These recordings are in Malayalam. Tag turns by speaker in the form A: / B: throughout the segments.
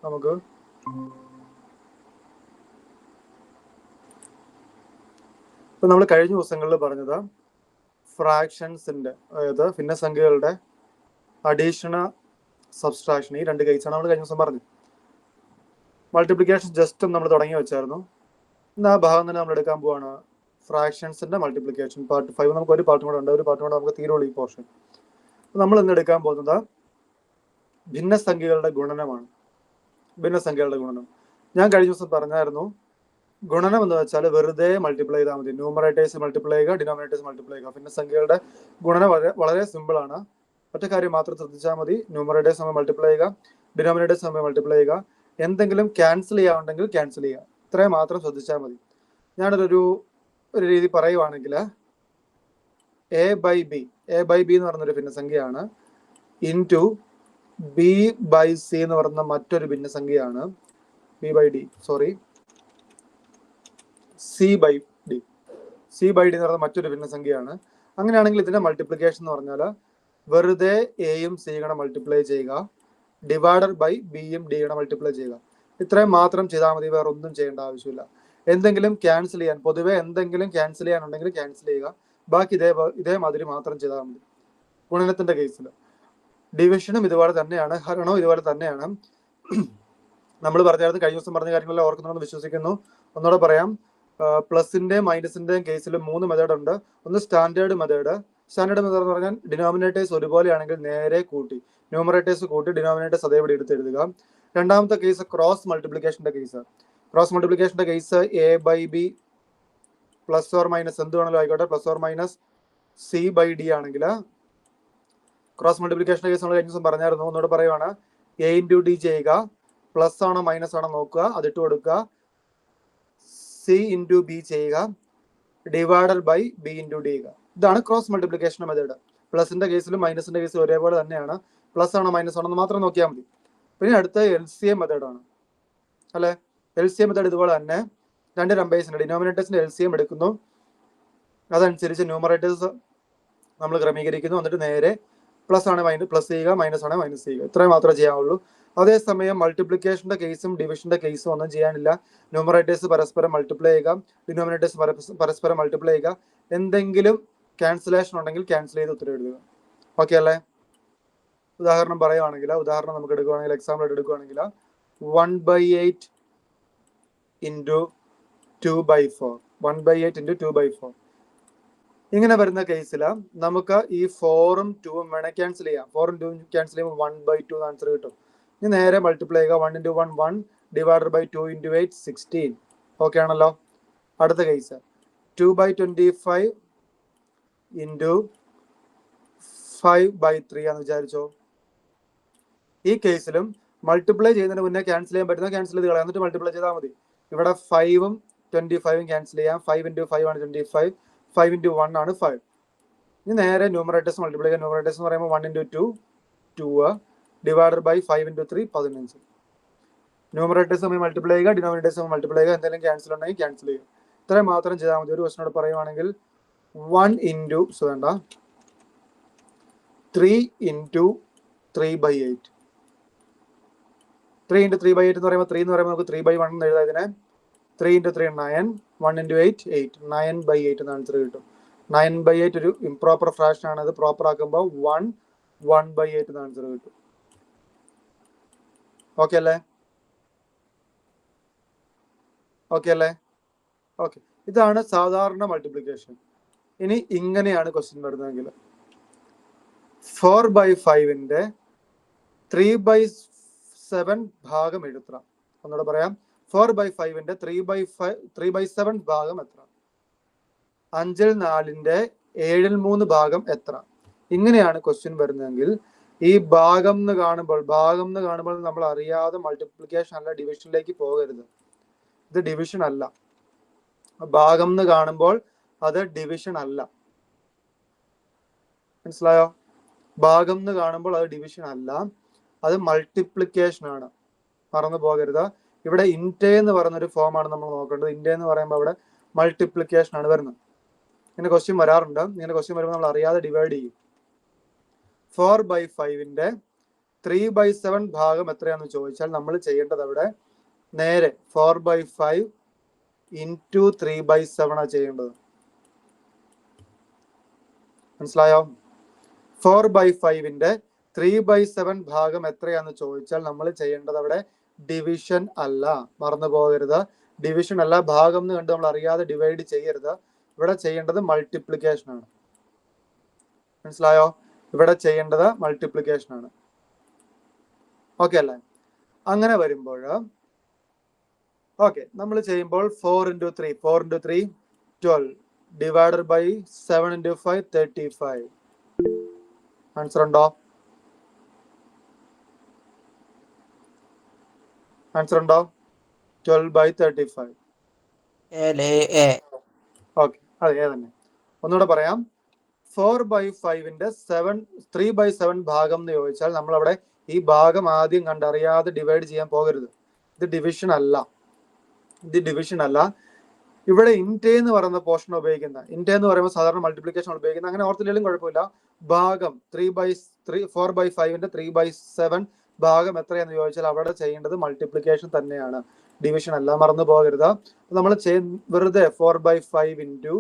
A: നമുക്ക് ഇപ്പൊ നമ്മൾ കഴിഞ്ഞ ദിവസങ്ങളിൽ പറഞ്ഞത് ഫ്രാക്ഷൻസിന്റെ, അതായത് ഭിന്നസംഖ്യകളുടെ അഡീഷണൽ സബ്സ്ട്രാക്ഷൻ, ഈ രണ്ട് കേസാണ് നമ്മൾ കഴിഞ്ഞ ദിവസം പറഞ്ഞത്. മൾട്ടിപ്ലിക്കേഷൻ ജസ്റ്റ് നമ്മൾ തുടങ്ങി വെച്ചായിരുന്നു. ഇന്ന് ആ ഭാഗം തന്നെ നമ്മൾ എടുക്കാൻ പോവാണ്. ഫ്രാക്ഷൻസിന്റെ മൾട്ടിപ്ലിക്കേഷൻ പാർട്ട് 5. നമുക്ക് ഒരു പാർട്ടും കൂടെ ഉണ്ട്, ഒരു പാർട്ടും കൂടെ നമുക്ക് തീരുള്ളൂ ഈ പോർഷൻ. നമ്മൾ ഇന്ന് എടുക്കാൻ പോകുന്നത് ഭിന്നസംഖ്യകളുടെ ഗുണനമാണ്. ഭിന്നസംഖ്യകളുടെ ഗുണനം ഞാൻ കഴിഞ്ഞ ദിവസം പറഞ്ഞായിരുന്നു. ഗുണനം എന്ന് വെച്ചാൽ വെറുതെ മൾട്ടിപ്ലൈ ചെയ്താൽ മതി. ന്യൂമറേറ്റേഴ്സ് മൾട്ടിപ്ലൈ ചെയ്യുക, ഡിനോമിനേറ്റേഴ്സ് മൾട്ടിപ്ലൈ ചെയ്യുക. ഭിന്നസംഖ്യകളുടെ ഗുണനം വളരെ സിമ്പിൾ ആണ്. ഒറ്റ കാര്യം മാത്രം ശ്രദ്ധിച്ചാൽ മതി. ന്യൂമറേറ്റേഴ്സ് നമ്മൾ മൾട്ടിപ്ലൈ ചെയ്യുക, ഡിനോമിനേറ്റേഴ്സ് നമ്മൾ മൾട്ടിപ്ലൈ ചെയ്യുക. എന്തെങ്കിലും ക്യാൻസൽ ചെയ്യാനുണ്ടെങ്കിൽ ക്യാൻസൽ ചെയ്യുക. ഇത്രയും മാത്രം ശ്രദ്ധിച്ചാൽ മതി. ഞാനൊരു രീതി പറയുവാണെങ്കിൽ എ ബൈ ബി എന്ന് പറയുന്നൊരു ഭിന്നസംഖ്യയാണ് ഇൻറ്റു ബി ബൈ സി എന്ന് പറയുന്ന മറ്റൊരു ഭിന്നസംഖ്യയാണ് സി ബൈ ഡി എന്ന് പറയുന്ന മറ്റൊരു ഭിന്നസംഖ്യയാണ്. അങ്ങനെയാണെങ്കിൽ ഇതിന്റെ മൾട്ടിപ്ലിക്കേഷൻ എന്ന് പറഞ്ഞാൽ വെറുതെ എയും സിയും മൾട്ടിപ്ലൈ ചെയ്യുക, ഡിവൈഡഡ് ബൈ ബിയും ഡിയുടെ മൾട്ടിപ്ലൈ ചെയ്യുക. ഇത്രയും മാത്രം ചെയ്താൽ മതി, വേറെ ഒന്നും ചെയ്യേണ്ട ആവശ്യമില്ല. എന്തെങ്കിലും ക്യാൻസൽ ചെയ്യാൻ, പൊതുവെ എന്തെങ്കിലും ക്യാൻസൽ ചെയ്യാനുണ്ടെങ്കിൽ ക്യാൻസൽ ചെയ്യുക. ബാക്കി ഇതേമാതിരി മാത്രം ചെയ്താൽ മതി. ഗുണനത്തിന്റെ കേസിൽ ഡിവിഷനും ഇതുപോലെ തന്നെയാണ്, ഹരണവും ഇതുപോലെ തന്നെയാണ്. നമ്മൾ പറഞ്ഞായിരുന്നു, കഴിഞ്ഞ ദിവസം പറഞ്ഞ കാര്യങ്ങളെല്ലാം ഓർക്കുന്നുണ്ടെന്ന് വിശ്വസിക്കുന്നു. ഒന്നുകൂടെ പറയാം. പ്ലസിന്റെയും മൈനസിന്റെയും കേസിൽ 3 മെത്തേഡ് ഉണ്ട്. ഒന്ന് സ്റ്റാൻഡേർഡ് മെത്തേഡ് എന്ന് പറഞ്ഞാൽ ഡിനോമിനേറ്റേഴ്സ് ഒരുപോലെയാണെങ്കിൽ നേരെ കൂട്ടി, ന്യൂമറേറ്റേഴ്സ് കൂട്ടി ഡിനോമിനേറ്റേഴ്സ് അതേപടി എടുത്ത് എഴുതുക. രണ്ടാമത്തെ കേസ് ക്രോസ് മൾട്ടിപ്ലിക്കേഷന്റെ case A by B plus or minus എന്ത് വേണമെങ്കിലും ആയിക്കോട്ടെ, plus or minus C by D ആണെങ്കിൽ ക്രോസ് മൾട്ടിപ്ലിക്കേഷന്റെ കേസ് നമ്മൾ കഴിഞ്ഞ ദിവസം പറഞ്ഞായിരുന്നു. ഒന്നുകൂടെ പറയുവാണ്. എ ഇൻറ്റു ഡി ചെയ്യുക, പ്ലസ് ആണോ മൈനസ് ആണോ നോക്കുക, അതിട്ട് കൊടുക്കുക. സി ഇൻറ്റു ബി ചെയ്യുക, divided by B into D ചെയ്യുക. ഇതാണ് ക്രോസ് മൾട്ടിപ്ലിക്കേഷൻ മെത്തേഡ്. പ്ലസിന്റെ കേസിലും മൈനസിന്റെ കേസിലും ഒരേപോലെ തന്നെയാണ്. പ്ലസ് ആണോ മൈനസ് ആണോ എന്ന് മാത്രം നോക്കിയാൽ മതി. പിന്നെ അടുത്ത LCM മെത്തേഡാണ് അല്ലെ. LCM മെത്തേഡ് ഇതുപോലെ തന്നെ രണ്ട് നമ്പേഴ്സിന്റെ ഡിനോമിനേറ്റേഴ്സിന്റെ LCM എടുക്കുന്നു, അതനുസരിച്ച് ന്യൂമറേറ്റേഴ്സ് നമ്മൾ ക്രമീകരിക്കുന്നു. എന്നിട്ട് നേരെ പ്ലസ് ആണ് പ്ലസ് ചെയ്യുക, മൈനസ് ആണ് മൈനസ് ചെയ്യുക. ഇത്രയും മാത്രമേ ചെയ്യാവുള്ളൂ. അതേസമയം മൾട്ടിപ്ലിക്കേഷന്റെ കേസും ഡിവിഷന്റെ കേസും ഒന്നും ചെയ്യാനില്ല. ന്യൂമറേറ്റേഴ്സ് പരസ്പരം മൾട്ടിപ്ലൈ ചെയ്യുക, ഡിനോമിനേറ്റേഴ്സ് പരസ്പരം മൾട്ടിപ്ലൈ ചെയ്യുക. എന്തെങ്കിലും ക്യാൻസലേഷൻ ഉണ്ടെങ്കിൽ ക്യാൻസൽ ചെയ്ത് ഉത്തരം എഴുതുക. ഓക്കെ അല്ലേ? ഉദാഹരണം നമുക്ക് എടുക്കുകയാണെങ്കിൽ, എക്സാമ്പിൾ എടുക്കുകയാണെങ്കിൽ 1/8 ഇൻറ്റു 2/4 1/8 ഇൻറ്റു 2/4 ഇങ്ങനെ വരുന്ന കേസിൽ നമുക്ക് ഈ 4ഉം 2ഉം വേണേൽ ക്യാൻസൽ ചെയ്യാം. 4ഉം 2ഉം ക്യാൻസൽ ചെയ്യുമ്പോൾ 1/2 ആൻസർ കിട്ടും. ഇനി നേരെ മൾട്ടിപ്ലൈ ചെയ്യുക. 1 into 1 1 divided by 2 into 8 16. Okay ആണല്ലോ? അടുത്ത കേസ് 2/25 ഇൻറ്റു 5/3 ആണെന്ന് വിചാരിച്ചോ. ഈ കേസിലും മൾട്ടിപ്ലൈ ചെയ്യുന്നതിന് മുന്നേ ക്യാൻസൽ ചെയ്യാൻ പറ്റുന്ന ക്യാൻസൽ ചെയ്ത് കളയാം, എന്നിട്ട് മൾട്ടിപ്ലൈ ചെയ്താൽ മതി. ഇവിടെ 5ഉം 25ഉം ക്യാൻസൽ ചെയ്യാം. 5 ഇൻറ്റു 5 ആണ് 25, 5 ഇൻറ്റു 1 ആണ് 5. ഇനി നേരെ ന്യൂമറേറ്റേഴ്സ് മൾട്ടിപ്ലൈ ചെയ്യാം. ന്യൂമറേറ്റേഴ്സ് എന്ന് പറയുമ്പോൾ 1 into 2 2 divided by 5 into 3 15. Numerators തമ്മിൽ മൾട്ടിപ്ലൈ ചെയ്യുക, ഡിനോമിനേറ്റേഴ്സ് തമ്മിൽ മൾട്ടിപ്ലൈ ചെയ്യുക. എന്തെങ്കിലും ക്യാൻസൽ ഉണ്ടെങ്കിൽ ക്യാൻസൽ ചെയ്യുക. ഇത്രയും മാത്രം ചെയ്താൽ മതി. ഒരു ക്വസ്റ്റനോട് പറയുവാണെങ്കിൽ 3 ഇൻറ്റു 3/8 3 ഇൻറ്റു 3/8 എന്ന് പറയുമ്പോൾ 3 എന്ന് പറയുമ്പോൾ നമുക്ക് 3/1 എന്ന് എഴുതാം. ഇതിനെ 3 ഇൻറ്റു 3 9, 1 ഇൻറ്റു 8 8, 9/8 എന്ന് ആൻസർ കിട്ടും. 9/8 ഒരു ഇംപ്രോപ്പർ ഫ്രാക്ഷൻ ആണ്. അത് പ്രോപ്പർ ആക്കുമ്പോൾ 1/8 എന്ന് ആൻസർ കിട്ടും. ഓക്കെ അല്ലേ? ഓക്കെ. ഇതാണ് സാധാരണ മൾട്ടിപ്ലിക്കേഷൻ. ഇനി ഇങ്ങനെയാണ് ക്വസ്റ്റ്യൻ വരുന്നതെങ്കിൽ 4/5ന്റെ 3/7 ഭാഗം എഴുതുക. ഒന്നുകൂടെ പറയാം. 4/5ന്റെ 3/7 ഭാഗം എത്ര? 5ൽ 4ന്റെ 7ൽ 3 ഭാഗം എത്ര? ഇങ്ങനെയാണ് ക്വസ്റ്റ്യൻ വരുന്നതെങ്കിൽ ഈ ഭാഗം എന്ന് കാണുമ്പോൾ നമ്മൾ അറിയാതെ മൾട്ടിപ്ലിക്കേഷൻ അല്ല ഡിവിഷനിലേക്ക് പോകരുത്. ഇത് ഡിവിഷൻ അല്ല. ഭാഗം എന്ന് കാണുമ്പോൾ അത് ഡിവിഷൻ അല്ല. മനസ്സിലായോ? ഭാഗം എന്ന് കാണുമ്പോൾ അത് ഡിവിഷൻ അല്ല, അത് മൾട്ടിപ്ലിക്കേഷൻ ആണ്. മറന്നു പോകരുത്. ഇവിടെ ഇൻറ്റേ എന്ന് പറയുന്നൊരു ഫോമാണ് നമ്മൾ നോക്കേണ്ടത്. ഇൻറ്റേ എന്ന് പറയുമ്പോൾ അവിടെ മൾട്ടിപ്ലിക്കേഷൻ ആണ് വരുന്നത്. ഇങ്ങനെ ക്വസ്റ്റ്യൻ വരാറുണ്ട്. ഇങ്ങനെ ക്വസ്റ്റ്യൻ വരുമ്പോൾ നമ്മൾ അറിയാതെ ഡിവൈഡ് ചെയ്യും. 4/5ന്റെ 3/7 ഭാഗം എത്രയാണെന്ന് ചോദിച്ചാൽ നമ്മൾ ചെയ്യേണ്ടത് അവിടെ നേരെ 4/5 ഇൻറ്റു 3/7 ചെയ്യേണ്ടത്. മനസ്സിലായോ? 4/5ന്റെ 3/7 ഭാഗം എത്രയാന്ന് ചോദിച്ചാൽ നമ്മൾ ചെയ്യേണ്ടത് അവിടെ ഡിവിഷൻ അല്ല, മറന്നു പോകരുത്. ഡിവിഷൻ അല്ല, ഭാഗം എന്ന് കണ്ട് നമ്മൾ അറിയാതെ ഡിവൈഡ് ചെയ്യരുത്. ഇവിടെ ചെയ്യേണ്ടത് മൾട്ടിപ്ലിക്കേഷൻ ആണ്. മനസ്സിലായോ? ഇവിടെ ചെയ്യേണ്ടത് മൾട്ടിപ്ലിക്കേഷൻ ആണ്. ഓക്കെ അല്ലേ? അങ്ങനെ വരുമ്പോൾ ഓക്കെ, നമ്മൾ ചെയ്യുമ്പോൾ 4 into 3 12 divided by 7 into 5 35. Answer ഉണ്ടോ? ആൻസർ ഉണ്ടോ? 12/35. ഓക്കെ, അതെ തന്നെ. ഒന്നുകൂടെ പറയാം. 4/5ന്റെ 3/7 ഭാഗം എന്ന് ചോദിച്ചാൽ നമ്മൾ അവിടെ ഈ ഭാഗം ആദ്യം കണ്ടറിയാതെ ഡിവൈഡ് ചെയ്യാൻ പോകരുത്. ഇത് ഡിവിഷൻ അല്ല, ഇത് ഡിവിഷൻ അല്ല. ഇവിടെ ഇൻറ്റേ എന്ന് പറയുന്ന പോർഷൻ ഉപയോഗിക്കുന്ന, ഇൻറ്റേ എന്ന് പറയുമ്പോൾ സാധാരണ മൾട്ടിപ്ലിക്കേഷൻ ഉപയോഗിക്കുന്നത്. അങ്ങനെ ഓർത്തില്ലെങ്കിലും കുഴപ്പമില്ല. ഭാഗം 4/5ന്റെ 3/7 ഭാഗം എത്രയാന്ന് ചോദിച്ചാൽ അവിടെ ചെയ്യേണ്ടത് മൾട്ടിപ്ലിക്കേഷൻ തന്നെയാണ്, ഡിവിഷൻ അല്ല, മറന്നു പോകരുത്. നമ്മൾ വെറുതെ 4/5 ഇൻറ്റു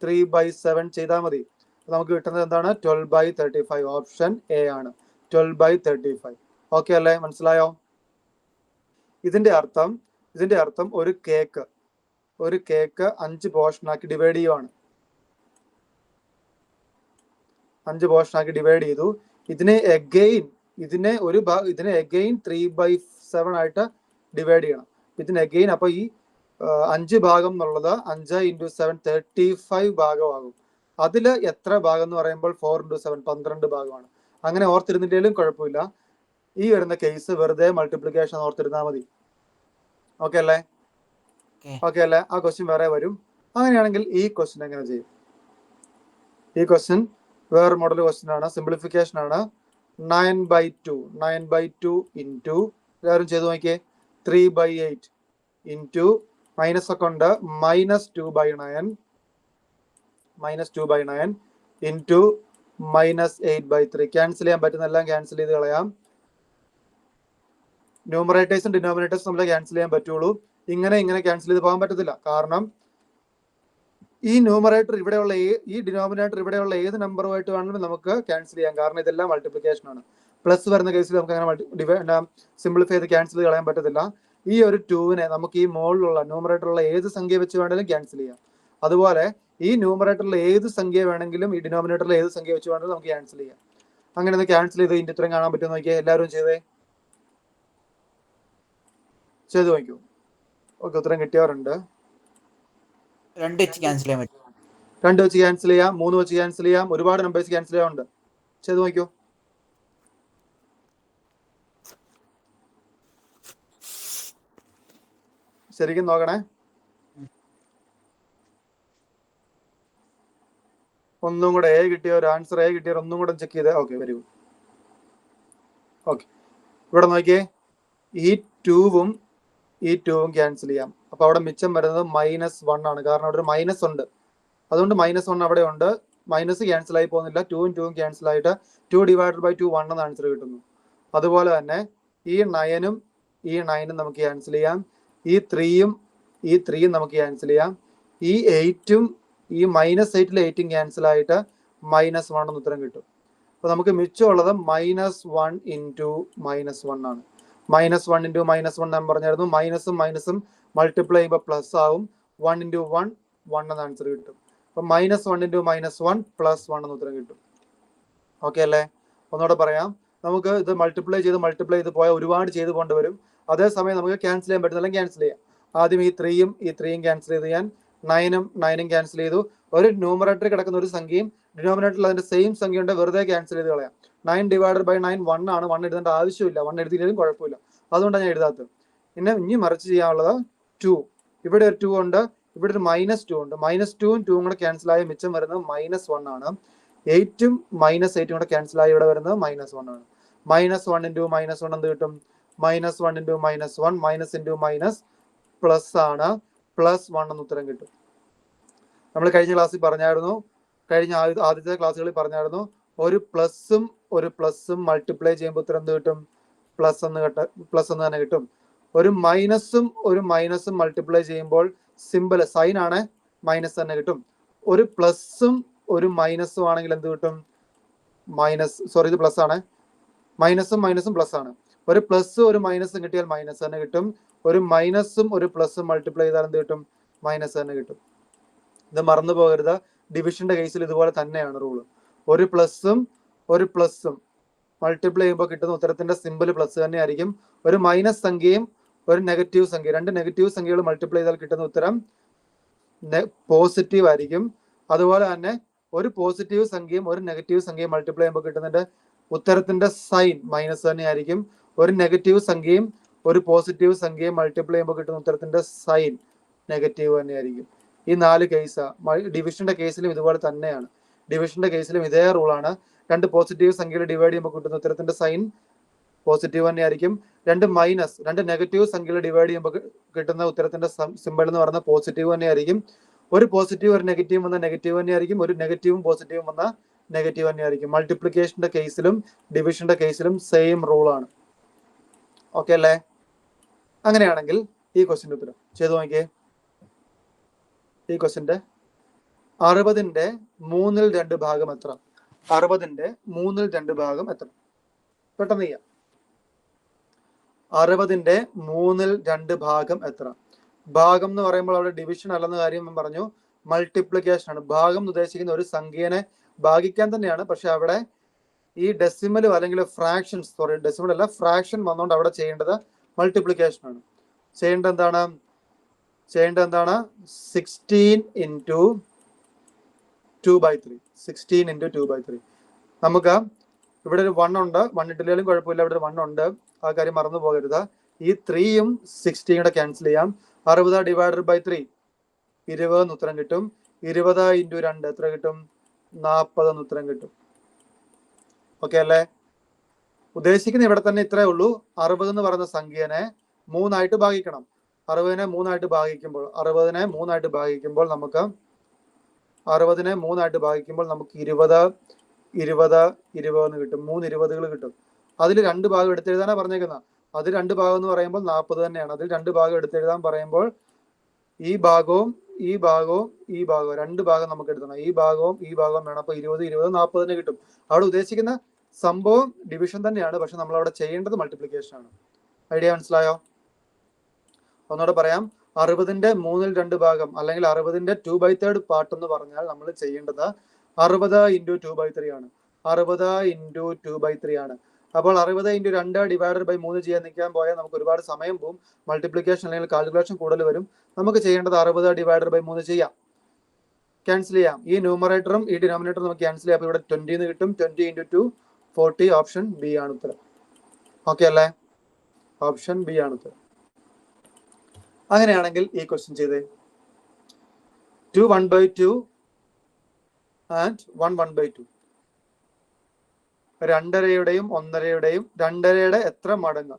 A: 3/7 ചെയ്താൽ മതി. നമുക്ക് കിട്ടുന്നത് എന്താണ്? 12/35. ഓപ്ഷൻ എ ആണ്, 12/35. ഓക്കെ അല്ലേ? മനസ്സിലായോ? ഇതിന്റെ അർത്ഥം ഒരു കേക്ക് 5 പോർഷനാക്കി ഡിവൈഡ് ചെയ്യുവാണ്. 5 പോർഷനാക്കി ഡിവൈഡ് ചെയ്തു. ഇതിനെ അഗെയിൻ 3/7 ആയിട്ട് ഡിവൈഡ് ചെയ്യണം. ഇതിന് അഗെയിൻ, അപ്പൊ ഈ 5 ഭാഗം എന്നുള്ളത് 5 into 7 35 ഭാഗമാകും. അതിൽ എത്ര ഭാഗം എന്ന് പറയുമ്പോൾ 4 into 7 12 ഭാഗമാണ്. അങ്ങനെ ഓർത്തിരുന്നില്ലെങ്കിലും കുഴപ്പമില്ല. ഈ വരുന്ന കേസ് വെറുതെ മൾട്ടിപ്ലിക്കേഷൻ ഓർത്തിരുന്നാൽ മതി. ഓക്കെ അല്ലേ? ഓക്കെ അല്ലേ? ആ ക്വസ്റ്റ്യൻ വേറെ വരും. അങ്ങനെയാണെങ്കിൽ ഈ ക്വസ്റ്റ്യൻ എങ്ങനെ ചെയ്യും? ഈ ക്വസ്റ്റ്യൻ വേറെ മോഡൽ ക്വസ്റ്റ്യൻ ആണ്, സിംപ്ലിഫിക്കേഷൻ ആണ്. 9/2 ഇൻറ്റു എല്ലാവരും ചെയ്ത് നോക്കിയേ 3/8 ഇൻറ്റു മൈനസ് ഒക്കെ ഉണ്ട് -2/9 ഇൻറ്റു -8/3. ക്യാൻസൽ ചെയ്യാൻ പറ്റുന്ന എല്ലാം ക്യാൻസൽ ചെയ്ത് കളയാം. ന്യൂമറേറ്റേഴ്സും ഡിനോമിനേറ്റേഴ്സും നമ്മൾ ക്യാൻസൽ ചെയ്യാൻ പറ്റുള്ളൂ. ഇങ്ങനെ ക്യാൻസൽ ചെയ്ത് പോകാൻ പറ്റത്തില്ല. കാരണം ഈ ന്യൂമറേറ്റർ ഇവിടെയുള്ള ഈ ഡിനോമിനേറ്റർ ഇവിടെയുള്ള ഏത് നമ്പറുമായിട്ട് വേണമെങ്കിലും നമുക്ക് ക്യാൻസൽ ചെയ്യാം. കാരണം ഇതെല്ലാം മൾട്ടിപ്ലിക്കേഷൻ ആണ്. പ്ലസ് വരുന്ന കേസിൽ നമുക്ക് അങ്ങനെ സിംപ്ലിഫൈ ചെയ്ത് ക്യാൻസൽ ചെയ്ത് കളയാൻ പറ്റത്തില്ല. ഈ ഒരു 2നെ നമുക്ക് ഈ മുകളിലുള്ള ന്യൂമറേറ്ററുള്ള ഏത് സംഖ്യ വെച്ച് വേണമെങ്കിലും ക്യാൻസൽ ചെയ്യാം. അതുപോലെ ഈ ന്യൂമറേറ്ററിൽ ഏത് സംഖ്യ വേണമെങ്കിലും ഈ ഡിനോമിനേറ്ററിൽ ഏത് സംഖ്യ വെച്ച് വേണമെങ്കിലും നമുക്ക് ക്യാൻസൽ ചെയ്യാം. അങ്ങനെ ഒന്ന് ക്യാൻസൽ ചെയ്ത് ഇതിന്റെ ഉത്തരം കാണാൻ പറ്റുമോ നോക്കിയാൽ എല്ലാവരും ചെയ്ത് നോക്കൂ. ഓക്കെ, ഉത്തരം കിട്ടിയവരുണ്ട്.
B: 2 വെച്ച് ക്യാൻസൽ ചെയ്യാൻ പറ്റും.
A: 2 വെച്ച് ക്യാൻസൽ ചെയ്യാം, 3 വെച്ച് ക്യാൻസൽ ചെയ്യാം, ഒരുപാട് നമ്പേഴ്സ് ക്യാൻസൽ ചെയ്യാറുണ്ട്. ചെയ്ത് നോക്കൂ. ശരിക്കും നോക്കണേ. ഒന്നും കൂടെ എ കിട്ടിയവർ, ആൻസർ എ കിട്ടിയവർ ഒന്നും കൂടെ ചെക്ക് ചെയ്ത്. Okay, very good. ഓക്കെ, ഇവിടെ നോക്കിയേ. ഈ 2വും ക്യാൻസൽ ചെയ്യാം. അപ്പൊ അവിടെ മിച്ചം വരുന്നത് -1 ആണ്. കാരണം അവിടെ ഒരു മൈനസ് ഉണ്ട്, അതുകൊണ്ട് -1 അവിടെ ഉണ്ട്. മൈനസ് ക്യാൻസൽ ആയി പോകുന്നില്ല. 2ഉം 2ഉം ക്യാൻസൽ ആയിട്ട് 2 ഡിവൈഡഡ് ബൈ 2 1 എന്ന ആൻസർ കിട്ടുന്നു. അതുപോലെ തന്നെ ഈ 9ഉം നമുക്ക് ക്യാൻസൽ ചെയ്യാം. ഈ 3യും നമുക്ക് ക്യാൻസൽ ചെയ്യാം. ഈ 8ഉം ഈ -8ലെ 8ഉം ക്യാൻസൽ ആയിട്ട് -1 എന്ന് ഉത്തരം കിട്ടും. അപ്പൊ നമുക്ക് മിച്ചമുള്ളത് -1 ഇൻറ്റു -1 ആണ്. -1 ഇൻറ്റു -1 ഞാൻ പറഞ്ഞായിരുന്നു. മൈനസും മൾട്ടിപ്ലൈ ചെയ്യുമ്പോൾ പ്ലസ് ആവും. 1 ഇൻറ്റു 1 എന്ന ആൻസർ കിട്ടും. അപ്പൊ -1 ഇൻറ്റു -1 +1 എന്ന് ഉത്തരം കിട്ടും. ഓക്കെ അല്ലേ? ഒന്നുകൂടെ പറയാം. നമുക്ക് ഇത് മൾട്ടിപ്ലൈ ചെയ്ത് പോയാൽ ഒരുപാട് ചെയ്ത് കൊണ്ടുവരും. അതേസമയം നമുക്ക് ക്യാൻസൽ ചെയ്യാൻ പറ്റുന്നില്ല, ക്യാൻസൽ ചെയ്യാം. ആദ്യം ഈ 3യും ക്യാൻസൽ ചെയ്ത് ഞാൻ 9ഉം ക്യാൻസൽ ചെയ്തു. ഒരു ന്യൂമറേറ്ററിൽ കിടക്കുന്ന ഒരു സംഖ്യയും ഡിനോമിനേറ്ററിൽ അതിന്റെ സെയിം സംഖ്യ ഉണ്ട്, വെറുതെ ക്യാൻസൽ ചെയ്ത് കളയാം. 9 ഡിവൈഡഡ് ബൈ 9 1 ആണ്. 1 എഴുതേണ്ട ആവശ്യമില്ല, 1 എഴുതിയില്ലെങ്കിലും കുഴപ്പമില്ല. അതുകൊണ്ടാണ് ഞാൻ എഴുതാത്തത്. പിന്നെ ഇനി മറിച്ച് ചെയ്യാനുള്ളത് 2. ഇവിടെ ഒരു 2 ഉണ്ട്, ഇവിടെ ഒരു -2 ഉണ്ട്. -2ഉം 2ഉം കൂടെ ക്യാൻസൽ ആയി മിച്ചം വരുന്നത് -1 ആണ്. 8ഉം -8ഉം കൂടെ ക്യാൻസൽ ആയി ഇവിടെ വരുന്നത് -1 ആണ്. -1 ഇൻറ്റു -1 എന്ത് കിട്ടും? -1 into -1 minus into minus plus ആണ്, +1 എന്ന് ഉത്തരം കിട്ടും. നമ്മൾ കഴിഞ്ഞ ക്ലാസ്സിൽ പറഞ്ഞായിരുന്നു, കഴിഞ്ഞ ആദ്യത്തെ ക്ലാസ്സുകളിൽ പറഞ്ഞായിരുന്നു, ഒരു പ്ലസും ഒരു പ്ലസും മൾട്ടിപ്ലൈ ചെയ്യുമ്പോൾ ഉത്തരം എന്ത് കിട്ടും? പ്ലസ് എന്ന് തന്നെ കിട്ടും. ഒരു മൈനസും മൾട്ടിപ്ലൈ ചെയ്യുമ്പോൾ സിമ്പിൾ സൈൻ ആണ്, മൈനസ് തന്നെ കിട്ടും. ഒരു പ്ലസും ഒരു മൈനസും ആണെങ്കിൽ എന്ത് കിട്ടും? ഇത് പ്ലസ് ആണ്. മൈനസും പ്ലസ് ആണ്. ഒരു പ്ലസ് ഒരു മൈനസും കിട്ടിയാൽ മൈനസ് തന്നെ കിട്ടും. ഒരു മൈനസും ഒരു പ്ലസും മൾട്ടിപ്ലൈ ചെയ്താൽ എന്ത് കിട്ടും? മൈനസ് തന്നെ കിട്ടും. ഇത് മറന്നു പോകരുത്. ഡിവിഷന്റെ കേസിൽ ഇതുപോലെ തന്നെയാണ് റൂള്. ഒരു പ്ലസും മൾട്ടിപ്ലൈ ചെയ്യുമ്പോൾ കിട്ടുന്ന ഉത്തരത്തിന്റെ സിമ്പിൾ പ്ലസ് തന്നെ ആയിരിക്കും. ഒരു മൈനസ് സംഖ്യയും ഒരു നെഗറ്റീവ് സംഖ്യ, രണ്ട് നെഗറ്റീവ് സംഖ്യകൾ മൾട്ടിപ്ലൈ ചെയ്താൽ കിട്ടുന്ന ഉത്തരം പോസിറ്റീവ് ആയിരിക്കും. അതുപോലെ തന്നെ ഒരു പോസിറ്റീവ് സംഖ്യയും ഒരു നെഗറ്റീവ് സംഖ്യയും മൾട്ടിപ്ലൈ ചെയ്യുമ്പോൾ കിട്ടുന്നതിന്റെ ഉത്തരത്തിന്റെ സൈൻ മൈനസ് തന്നെ ആയിരിക്കും. ഒരു നെഗറ്റീവ് സംഖ്യയും ഒരു പോസിറ്റീവ് സംഖ്യയും മൾട്ടിപ്ലൈ ചെയ്യുമ്പോൾ കിട്ടുന്ന ഉത്തരത്തിന്റെ സൈൻ നെഗറ്റീവ് തന്നെയായിരിക്കും. ഈ 4 കേസാ. ഡിവിഷന്റെ കേസിലും ഇതുപോലെ തന്നെയാണ്. ഡിവിഷന്റെ കേസിലും ഇതേ റൂളാണ്. രണ്ട് പോസിറ്റീവ് സംഖ്യകൾ ഡിവൈഡ് ചെയ്യുമ്പോൾ കിട്ടുന്ന ഉത്തരത്തിന്റെ സൈൻ പോസിറ്റീവ് തന്നെയായിരിക്കും. രണ്ട് നെഗറ്റീവ് സംഖ്യകൾ ഡിവൈഡ് ചെയ്യുമ്പോൾ കിട്ടുന്ന ഉത്തരത്തിന്റെ സിമ്പിൾ എന്ന് പറയുന്നത് പോസിറ്റീവ് തന്നെയായിരിക്കും. ഒരു പോസിറ്റീവ് ഒരു നെഗറ്റീവ് വന്ന നെഗറ്റീവ് തന്നെയായിരിക്കും. ഒരു നെഗറ്റീവും പോസിറ്റീവും വന്ന നെഗറ്റീവ് തന്നെയായിരിക്കും. മൾട്ടിപ്ലിക്കേഷന്റെ കേസിലും ഡിവിഷന്റെ കേസിലും സെയിം റൂളാണ്. ഓക്കെ അല്ലേ? അങ്ങനെയാണെങ്കിൽ ഈ ക്വസ്റ്റ്യന്റെ ഉത്തരം ചെയ്തു നോക്കിയേ. ഈ ക്വസ്റ്റ്യന്റെ 60ന്റെ 3/2 ഭാഗം എത്ര? 60ന്റെ 3/2 എത്ര? പെട്ടെന്ന് ചെയ്യാം. 60ന്റെ 3/2 എത്ര? ഭാഗം എന്ന് പറയുമ്പോൾ അവിടെ ഡിവിഷൻ അല്ലെന്ന കാര്യം ഞാൻ പറഞ്ഞു, മൾട്ടിപ്ലിക്കേഷൻ ആണ്. ഭാഗം എന്ന് ഉദ്ദേശിക്കുന്ന ഒരു സംഖ്യനെ ഭാഗിക്കാൻ തന്നെയാണ്. പക്ഷെ അവിടെ ഈ ഡെസിമലും അല്ലെങ്കിൽ ഡെസിമൽ അല്ല, ഫ്രാക്ഷൻ വന്നുകൊണ്ട് അവിടെ ചെയ്യേണ്ടത് മൾട്ടിപ്ലിക്കേഷൻ ആണ്. ചെയ്യേണ്ടത് എന്താണ്? 16 into 2/3. 16 into 2/3. നമുക്ക് ഇവിടെ ഒരു 1 ഉണ്ട്. 1 ഇട്ടില്ലെങ്കിലും കുഴപ്പമില്ല, ഇവിടെ ഒരു 1 ഉണ്ട്. ആ കാര്യം മറന്നു പോകരുത്. ഈ 3യും 16 ക്യാൻസൽ ചെയ്യാം. 60 ഡിവൈഡഡ് ബൈ 3 20 എന്ന് ഉത്തരം കിട്ടും. 20 into 2 എത്ര കിട്ടും? 40 എന്ന് ഉത്തരം കിട്ടും. ഓക്കെ അല്ലേ? ഉദ്ദേശിക്കുന്ന ഇവിടെ തന്നെ ഇത്രേ ഉള്ളൂ. 60 എന്ന് പറയുന്ന സംഖ്യനെ 3 ആയിട്ട് ഭാഗിക്കണം. 60നെ 3 ആയിട്ട് ഭാഗിക്കുമ്പോൾ നമുക്ക് 20 എന്ന് കിട്ടും. 3 20കൾ കിട്ടും. അതിൽ 2 ഭാഗം എടുത്തെഴുതാനാ പറഞ്ഞേക്കുന്നത്. അതിൽ 2 ഭാഗം എന്ന് പറയുമ്പോൾ 40 തന്നെയാണ്. അതിൽ 2 ഭാഗം എടുത്തെഴുതാൻ പറയുമ്പോൾ ഈ ഭാഗവും 2 ഭാഗം നമുക്ക് എടുക്കണം. ഈ ഭാഗവും വേണം. അപ്പൊ 20 40 തന്നെ കിട്ടും. അവിടെ ഉദ്ദേശിക്കുന്ന സംഭവം ഡിവിഷൻ തന്നെയാണ്. പക്ഷെ നമ്മൾ അവിടെ ചെയ്യേണ്ടത് മൾട്ടിപ്ലിക്കേഷൻ ആണ്. ഐഡിയ മനസ്സിലായോ? ഒന്നുകൂടെ പറയാം. 60ന്റെ 3/2 ഭാഗം അല്ലെങ്കിൽ 60ന്റെ 2/3 പാർട്ട് എന്ന് പറഞ്ഞാൽ നമ്മൾ ചെയ്യേണ്ടത് 60 into 2/3 ആണ്. 60 into 2/3 ആണ്. അപ്പോൾ 60 into 2 ഡിവൈഡഡ് ബൈ 3 ചെയ്യാൻ നിൽക്കാൻ പോയാൽ നമുക്ക് ഒരുപാട് സമയം പോകും. മൾട്ടിപ്ലിക്കേഷൻ അല്ലെങ്കിൽ കാൽക്കുലേഷൻ കൂടുതൽ വരും. നമുക്ക് ചെയ്യേണ്ടത് 60 ഡിവൈഡഡ് ബൈ 3 ചെയ്യാം. ക്യാൻസൽ ചെയ്യാം. ഈ ന്യൂമറേറ്ററും ഈ ഡിനോമിനേറ്ററും നമുക്ക് ക്യാൻസൽ ചെയ്യാം. അപ്പോൾ ഇവിടെ 20 എന്ന് കിട്ടും. 20 into 2 40. ഓപ്ഷൻ ബി ആണ് ഉത്തരം. ഓക്കെ അല്ലേ? ഓപ്ഷൻ ബി ആണ് ഉത്തരം. അങ്ങനെയാണെങ്കിൽ ഈ ക്വസ്റ്റ്യൻ ചെയ്തേ. 2 1/2 and 1 1/2. 2.5യുടെയും 1.5യുടെയും 2.5യുടെ എത്ര മടങ്ങ്?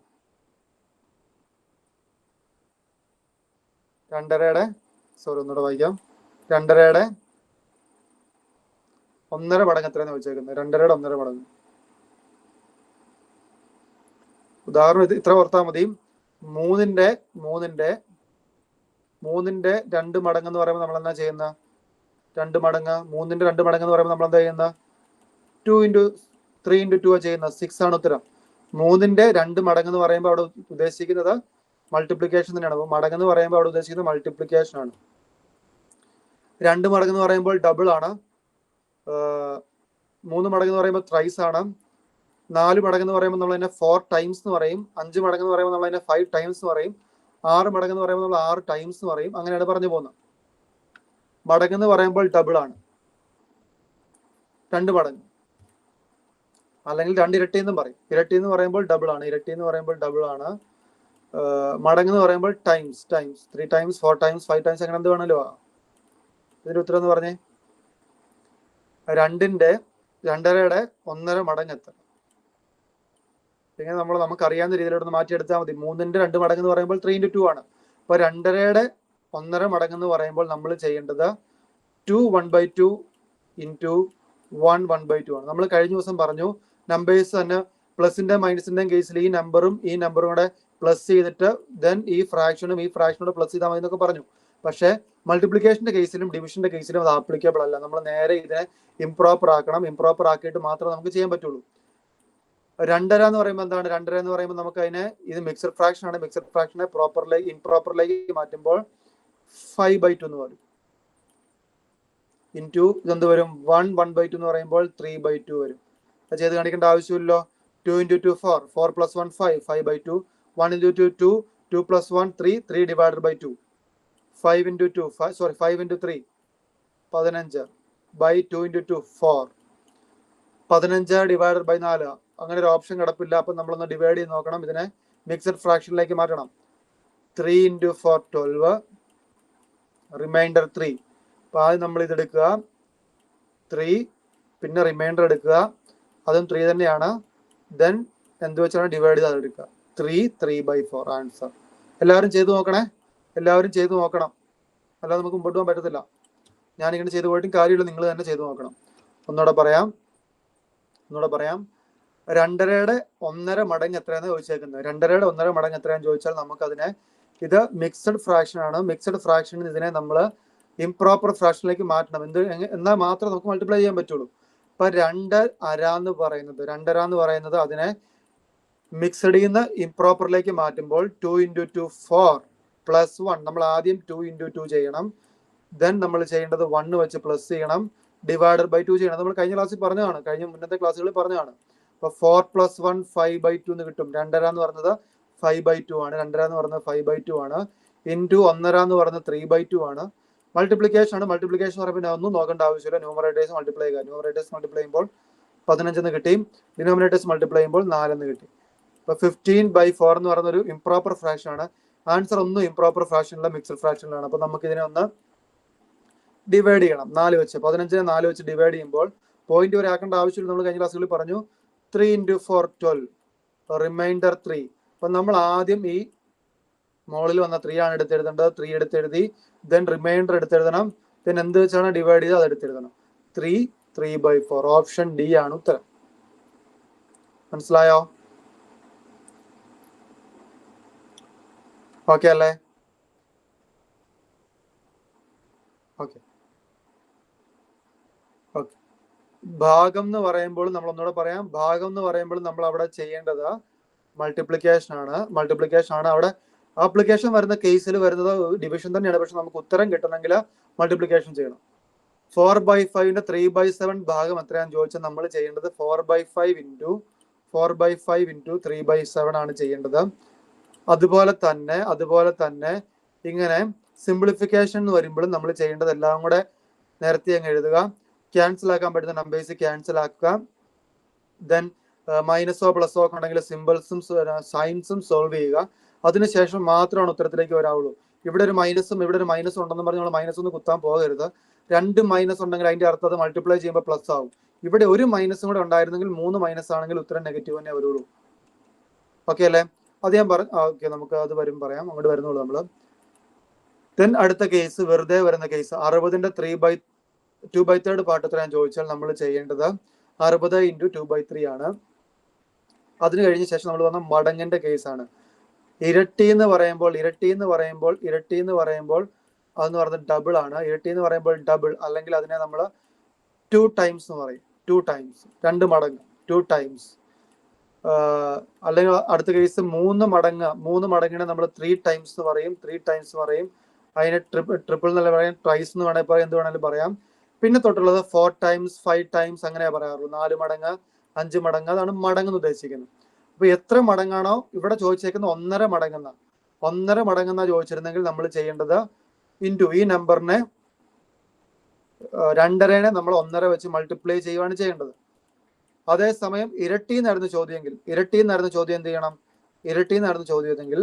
A: 2.5യുടെ ഒന്നുകൂടെ വായിക്കാം. 2.5യുടെ 1.5 മടങ്ങ് എത്രയെന്ന് വെച്ചേക്കുന്നത്? 2.5യുടെ 1.5 മടങ്ങ്. ഉദാഹരണം ഇത്ര ഓർത്താൽ മതി. 3ന്റെ 2 മടങ്ങ് എന്ന് പറയുമ്പോൾ നമ്മൾ എന്താ ചെയ്യുന്ന? 2 മടങ്ങ് 3ന്റെ 2 മടങ്ങ് എന്ന് പറയുമ്പോൾ നമ്മൾ എന്താ ചെയ്യുന്ന? 2 into 3 into 2 ചെയ്യുന്ന 6 ആണ് ഉത്തരം. 3ന്റെ 2 മടങ്ങ് എന്ന് പറയുമ്പോൾ അവിടെ ഉദ്ദേശിക്കുന്നത് മൾട്ടിപ്ലിക്കേഷൻ തന്നെയാണ്. അപ്പോൾ മടങ്ങ് എന്ന് പറയുമ്പോൾ അവിടെ ഉദ്ദേശിക്കുന്നത് മൾട്ടിപ്ലിക്കേഷൻ ആണ്. 2 മടങ്ങ് എന്ന് പറയുമ്പോൾ ഡബിൾ ആണ്. 3 മടങ്ങ് എന്ന് പറയുമ്പോൾ ത്രൈസ് ആണ്. 4 മടങ്ങ് എന്ന് പറയുമ്പോൾ നമ്മൾ അതിനെ 4 ടൈംസ് എന്ന് പറയും. 5 മടങ്ങ് എന്ന് പറയുമ്പോൾ നമ്മൾ അതിനെ 5 ടൈംസ് എന്ന് പറയും. 6 മടങ്ങ് എന്ന് പറയുമ്പോൾ നമ്മൾ 6 ടൈംസ് എന്ന് പറയും. അങ്ങനെയാണ് പറഞ്ഞു പോകുന്നത്. മടങ്ങ് എന്ന് പറയുമ്പോൾ ഡബിൾ ആണ്. 2 മടങ്ങ് അല്ലെങ്കിൽ 2 ഇരട്ടി എന്നും പറയും. ഇരട്ടി എന്ന് പറയുമ്പോൾ ഡബിൾ ആണ്. മടങ്ങ് എന്ന് പറയുമ്പോൾ ടൈംസ് 3 ടൈംസ് 4 ടൈംസ് 5 ടൈംസ് അങ്ങനെ എന്ത് വേണമല്ലോ. ഇതിന്റെ ഉത്തരം എന്ന് പറഞ്ഞേ. 2ന്റെ 2.5യുടെ 1.5 മടങ്ങ് എത്ര? ഇങ്ങനെ നമുക്ക് അറിയാവുന്ന രീതിയിലോട്ട് മാറ്റിയെടുത്താൽ മതി. 3ന്റെ 2 മടങ്ങ് എന്ന് പറയുമ്പോൾ 3 into 2 ആണ്. അപ്പൊ 2.5യുടെ 1.5 മടങ്ങ് എന്ന് പറയുമ്പോൾ നമ്മൾ ചെയ്യേണ്ടത് 2 1/2 into 1 1/2 ആണ്. നമ്മൾ കഴിഞ്ഞ ദിവസം പറഞ്ഞു നമ്പേഴ്സ് തന്നെ പ്ലസിന്റെ മൈനസിന്റെയും കേസിൽ ഈ നമ്പറും കൂടെ പ്ലസ് ചെയ്തിട്ട് ദെൻ ഈ ഫ്രാക്ഷനോട് പ്ലസ് ചെയ്താൽ മതി എന്നൊക്കെ പറഞ്ഞു. പക്ഷേ മൾട്ടിപ്ലിക്കേഷന്റെ കേസിലും ഡിവിഷന്റെ കേസിലും അത് ആപ്ലിക്കബിൾ അല്ല. നമ്മൾ നേരെ ഇതിനെ ഇംപ്രോപ്പർ ആക്കണം. ഇംപ്രോപ്പർ ആക്കിയിട്ട് മാത്രമേ നമുക്ക് ചെയ്യാൻ പറ്റുള്ളൂ. 2.5 എന്ന് പറയുമ്പോൾ എന്താണ്? 2.5 എന്ന് പറയുമ്പോൾ നമുക്ക് അതിനെ ഇത് മിക്സഡ് ഫ്രാക്ഷൻ ആണ്. മിക്സഡ് ഫ്രാക്ഷനെ ഇംപ്രോപ്പറിലേക്ക് മാറ്റുമ്പോൾ 5/2 എന്ന് പറയും. ഇൻറ്റു ഇതെന്ത് വരും? 1/2 എന്ന് പറയുമ്പോൾ 3/2 വരും. അത് ചെയ്ത് കാണിക്കേണ്ട ആവശ്യമില്ലല്ലോ. 2 × 2 4, 4 + 1 5, 5/2. 1 × 2 2, 2 + 1 3, 3/2. 5 × 2 5 × 3 15 by 2 × 2 4, 15/4. അങ്ങനെ ഒരു ഓപ്ഷൻ കിടപ്പില്ല. അപ്പം നമ്മളൊന്ന് ഡിവൈഡ് ചെയ്ത് നോക്കണം. ഇതിനെ മിക്സഡ് ഫ്രാക്ഷനിലേക്ക് മാറ്റണം. 3 × 4 12, റിമൈൻഡർ 3. അപ്പോൾ ആദ്യം നമ്മൾ ഇതെടുക്കുക 3, പിന്നെ റിമൈൻഡർ എടുക്കുക, അതും 3 തന്നെയാണ്. ദെൻ എന്ത് വെച്ചാണ് ഡിവൈഡ് ചെയ്ത് അതെടുക്കുക. 3/4 ആൻസർ. എല്ലാവരും ചെയ്തു നോക്കണേ. എല്ലാവരും ചെയ്തു നോക്കണം. അല്ലാതെ നമുക്ക് മുമ്പോട്ട് പോകാൻ പറ്റത്തില്ല. ഞാനിങ്ങനെ ചെയ്തു പോയിട്ടും കാര്യമില്ല. നിങ്ങൾ തന്നെ ചെയ്തു നോക്കണം. ഒന്നുകൂടെ പറയാം. 2.5യുടെ 1.5 മടങ്ങ് എത്രയാണെന്ന് ചോദിച്ചേക്കുന്നത്. 2.5യുടെ 1.5 മടങ്ങ് എത്രയാണെന്ന് ചോദിച്ചാൽ നമുക്കതിനെ, ഇത് മിക്സഡ് ഫ്രാക്ഷൻ ആണ്. മിക്സഡ് ഫ്രാക്ഷനിൽ ഇതിനെ നമ്മൾ ഇംപ്രോപ്പർ ഫ്രാക്ഷനിലേക്ക് മാറ്റണം. എന്നാൽ മാത്രമേ നമുക്ക് മൾട്ടിപ്ലൈ ചെയ്യാൻ പറ്റുള്ളൂ. അപ്പൊ 2.5 എന്ന് പറയുന്നത് അതിനെ മിക്സഡിൽ നിന്ന് ഇംപ്രോപ്പറിലേക്ക് മാറ്റുമ്പോൾ 2 × 2 4 + 1. നമ്മൾ ആദ്യം 2 × 2 ചെയ്യണം. ദെൻ നമ്മൾ ചെയ്യേണ്ടത് 1 വെച്ച് പ്ലസ് ചെയ്യണം, /2 ചെയ്യണം. നമ്മൾ കഴിഞ്ഞ ക്ലാസ്സിൽ പറഞ്ഞതാണ്, മുന്നത്തെ ക്ലാസ്സുകളിൽ പറഞ്ഞതാണ്. അപ്പൊ 4 + 1 5/2 എന്ന് കിട്ടും. 2.5 എന്ന് പറയുന്നത് 5/2 ആണ്. 2.5 എന്ന് പറയുന്നത് 5/2 ആണ്. ഇൻറ്റു 1.5 എന്ന് പറയുന്നത് 3/2 ആണ്. മൾട്ടിപ്ലിക്കേഷൻ ആണ്. മൾട്ടിപ്ലിക്കേഷൻ പറയുമ്പോൾ ഒന്നും നോക്കേണ്ട ആവശ്യമില്ല. ന്യൂമറേറ്റേഴ്സ് മൾട്ടിപ്ലൈ ചെയ്യുക. ന്യൂമറേറ്റേഴ്സ് മൾട്ടിപ്ലൈ ചെയ്യുമ്പോൾ 15 എന്ന് കിട്ടി. ഡിനോമിനേറ്റേഴ്സ് മൾട്ടിപ്ലൈ ചെയ്യുമ്പോൾ 4 എന്ന് കിട്ടി. അപ്പൊ 15/4 എന്ന് പറയുന്ന ഒരു ഇംപ്രോപ്പർ ഫ്രാക്ഷൻ ആണ്. ആൻസർ ഒന്നും ഇംപ്രോപ്പർ ഫ്രാക്ഷനിലെ മിക്സഡ് ഫ്രാക്ഷനിലാണ്. അപ്പൊ നമുക്ക് ഇതിനെ ഒന്ന് ഡിവൈഡ് ചെയ്യണം. 4 വെച്ച് 15നെ 4 വെച്ച് ഡിവൈഡ് ചെയ്യുമ്പോൾ പോയിന്റ് വരെ ആക്കേണ്ട ആവശ്യമില്ല. നമ്മൾ കഴിഞ്ഞ ക്ലാസ്സുകളിൽ പറഞ്ഞു 3 × 4 12, റിമൈൻഡർ 3. അപ്പൊ നമ്മൾ ആദ്യം ഈ മോളിൽ വന്ന 3 ആണ് എടുത്തെഴുതേണ്ടത്. 3 എടുത്തെഴുതി. ദെൻ റിമൈൻഡർ എടുത്തെഴുതണം. ദെൻ എന്ത് വെച്ചാണ് ഡിവൈഡ് ചെയ്ത് അത് എടുത്തെഴുതണം. 3/4. ഓപ്ഷൻ ഡി ആണ് ഉത്തരം. മനസ്സിലായോ? ഓക്കെ അല്ലേ? ഓക്കെ. ഭാഗം എന്ന് പറയുമ്പോൾ നമ്മൾ ഒന്നുകൂടെ പറയാം. ഭാഗം എന്ന് പറയുമ്പോൾ നമ്മൾ അവിടെ ചെയ്യേണ്ടത് മൾട്ടിപ്ലിക്കേഷൻ ആണ്. അവിടെ ആപ്ലിക്കേഷൻ വരുന്ന കേസിൽ വരുന്നത് ഡിവിഷൻ തന്നെയാണ്. പക്ഷെ നമുക്ക് ഉത്തരം കിട്ടണമെങ്കിൽ മൾട്ടിപ്ലിക്കേഷൻ ചെയ്യണം. 4/5ന്റെ 3/7 ഭാഗം എത്രയാണെന്ന് ചോദിച്ചാൽ നമ്മൾ ചെയ്യേണ്ടത് 4/5 × 3/7 ആണ് ചെയ്യേണ്ടത്. അതുപോലെ തന്നെ ഇങ്ങനെ സിംപ്ലിഫിക്കേഷൻ എന്ന് വരുമ്പോഴും നമ്മൾ ചെയ്യേണ്ടത് എല്ലാം കൂടെ നേരത്തെ അങ്ങ് എഴുതുക. ക്യാൻസൽ ആക്കാൻ പറ്റുന്ന നമ്പേഴ്സ് ക്യാൻസൽ ആക്കുക. ദെൻ മൈനസോ പ്ലസോ ഒക്കെ ഉണ്ടെങ്കിൽ സിമ്പിൾസും സൈൻസും സോൾവ് ചെയ്യുക. അതിനുശേഷം മാത്രമാണ് ഉത്തരത്തിലേക്ക് വരാവുള്ളൂ. ഇവിടെ ഒരു മൈനസും ഉണ്ടെന്ന് പറഞ്ഞ് നമ്മൾ മൈനസ് ഒന്ന് കുത്താൻ പോകരുത്. 2 മൈനസ് ഉണ്ടെങ്കിൽ അതിന്റെ അർത്ഥം അത് മൾട്ടിപ്ലൈ ചെയ്യുമ്പോൾ പ്ലസ് ആവും. ഇവിടെ ഒരു മൈനസും കൂടെ ഉണ്ടായിരുന്നെങ്കിൽ 3 മൈനസ് ആണെങ്കിൽ ഉത്തരം നെഗറ്റീവ് തന്നെ വരുള്ളൂ. ഓക്കെ അല്ലേ? അത് ഞാൻ ഓക്കെ, നമുക്ക് അത് പറയാം. അങ്ങോട്ട് വരുന്നുള്ളൂ നമ്മള്. ദെൻ അടുത്ത കേസ്, വെറുതെ വരുന്ന കേസ്. 60ന്റെ 2/3 പാർട്ട് എത്രയാണെന്ന് ചോദിച്ചാൽ നമ്മൾ ചെയ്യേണ്ടത് 60 × 2/3 ആണ്. അതിന് കഴിഞ്ഞ ശേഷം നമ്മൾ വന്ന മടങ്ങിന്റെ കേസാണ്. ഇരട്ടി എന്ന് പറയുമ്പോൾ അതെന്ന് പറയുന്നത് ഡബിൾ ആണ്. ഇരട്ടി എന്ന് പറയുമ്പോൾ ഡബിൾ, അല്ലെങ്കിൽ അതിനെ നമ്മൾ 2 ടൈംസ് എന്ന് പറയും. 2 ടൈംസ്, 2 മടങ്ങ്, 2 ടൈംസ്. അല്ലെങ്കിൽ അടുത്ത കേസ് 3 മടങ്ങിനെ നമ്മൾ 3 ടൈംസ് എന്ന് പറയും. അതിനെ ട്രിപ്പിൾ എന്നല്ല പറയാം, ട്രൈസ് എന്ന് വേണമെങ്കിൽ പറയാം, എന്ത് വേണമെങ്കിലും പറയാം. പിന്നെ തൊട്ടുള്ളത് 4 ടൈംസ്, 5 ടൈംസ് അങ്ങനെ പറയാറുള്ളൂ. 4 മടങ്ങ്, 5 മടങ്ങ്, അതാണ് മടങ്ങെന്ന് ഉദ്ദേശിക്കുന്നത്. അപ്പൊ എത്ര മടങ്ങാണോ ഇവിടെ ചോദിച്ചേക്കുന്ന 1.5 മടങ്ങെന്ന ചോദിച്ചിരുന്നെങ്കിൽ നമ്മൾ ചെയ്യേണ്ടത് ഇൻറ്റു ഈ നമ്പറിനെ 2.5നെ നമ്മൾ 1.5 വെച്ച് മൾട്ടിപ്ലൈ ചെയ്യുകയാണ് ചെയ്യേണ്ടത്. അതേസമയം ഇരട്ടി എന്നായിരുന്നു ചോദ്യം എന്ത് ചെയ്യണം? ചോദ്യമെങ്കിൽ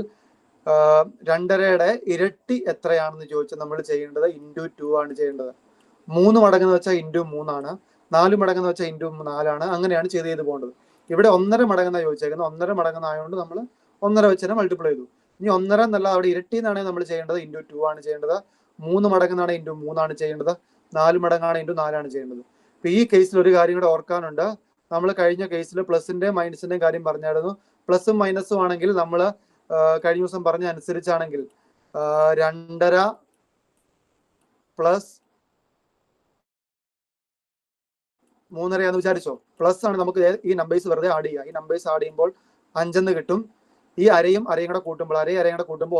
A: 2.5യുടെ ഇരട്ടി എത്രയാണെന്ന് ചോദിച്ചാൽ നമ്മൾ ചെയ്യേണ്ടത് ഇൻറ്റു 2 ആണ് ചെയ്യേണ്ടത്. 3 മടങ്ങെന്ന് വെച്ചാൽ ഇൻറ്റു 3 ആണ്. 4 മടങ്ങെന്ന് വെച്ചാൽ ഇൻറ്റു 4 ആണ്. അങ്ങനെയാണ് ചെയ്ത് പോകേണ്ടത്. ഇവിടെ 1.5 മടങ്ങെന്നാണ് ചോദിച്ചേക്കുന്നത്. 1.5 മടങ്ങെന്നായതുകൊണ്ട് നമ്മൾ 1.5 വെച്ച് തന്നെ മൾട്ടിപ്ലൈ ചെയ്തു. ഇനി 1.5 എന്നല്ല, അവിടെ ഇരട്ടി എന്നാണെങ്കിൽ നമ്മൾ ചെയ്യേണ്ടത് ഇൻറ്റു 2 ആണ് ചെയ്യേണ്ടത്. 3 മടങ്ങെന്നാണ് ഇൻറ്റു 3 ആണ് ചെയ്യേണ്ടത്. 4 മടങ്ങാണ് ഇൻറ്റു 4 ആണ് ചെയ്യേണ്ടത്. അപ്പൊ ഈ കേസിൽ ഒരു കാര്യം കൂടെ ഓർക്കാനുണ്ട്. നമ്മൾ കഴിഞ്ഞ കേസിൽ പ്ലസിന്റെയും മൈനസിന്റെയും കാര്യം പറഞ്ഞായിരുന്നു. പ്ലസും മൈനസും ആണെങ്കിൽ നമ്മൾ കഴിഞ്ഞ ദിവസം പറഞ്ഞ അനുസരിച്ചാണെങ്കിൽ 2.5 പ്ലസ് 3.5 വിചാരിച്ചോ. പ്ലസ് ആണ്, നമുക്ക് ഈ നമ്പേഴ്സ് വെറുതെ ആഡ് ചെയ്യുക. ഈ നമ്പേഴ്സ് ആഡ് ചെയ്യുമ്പോൾ 5 കിട്ടും. ഈ അരയും കൂടെ കൂട്ടുമ്പോൾ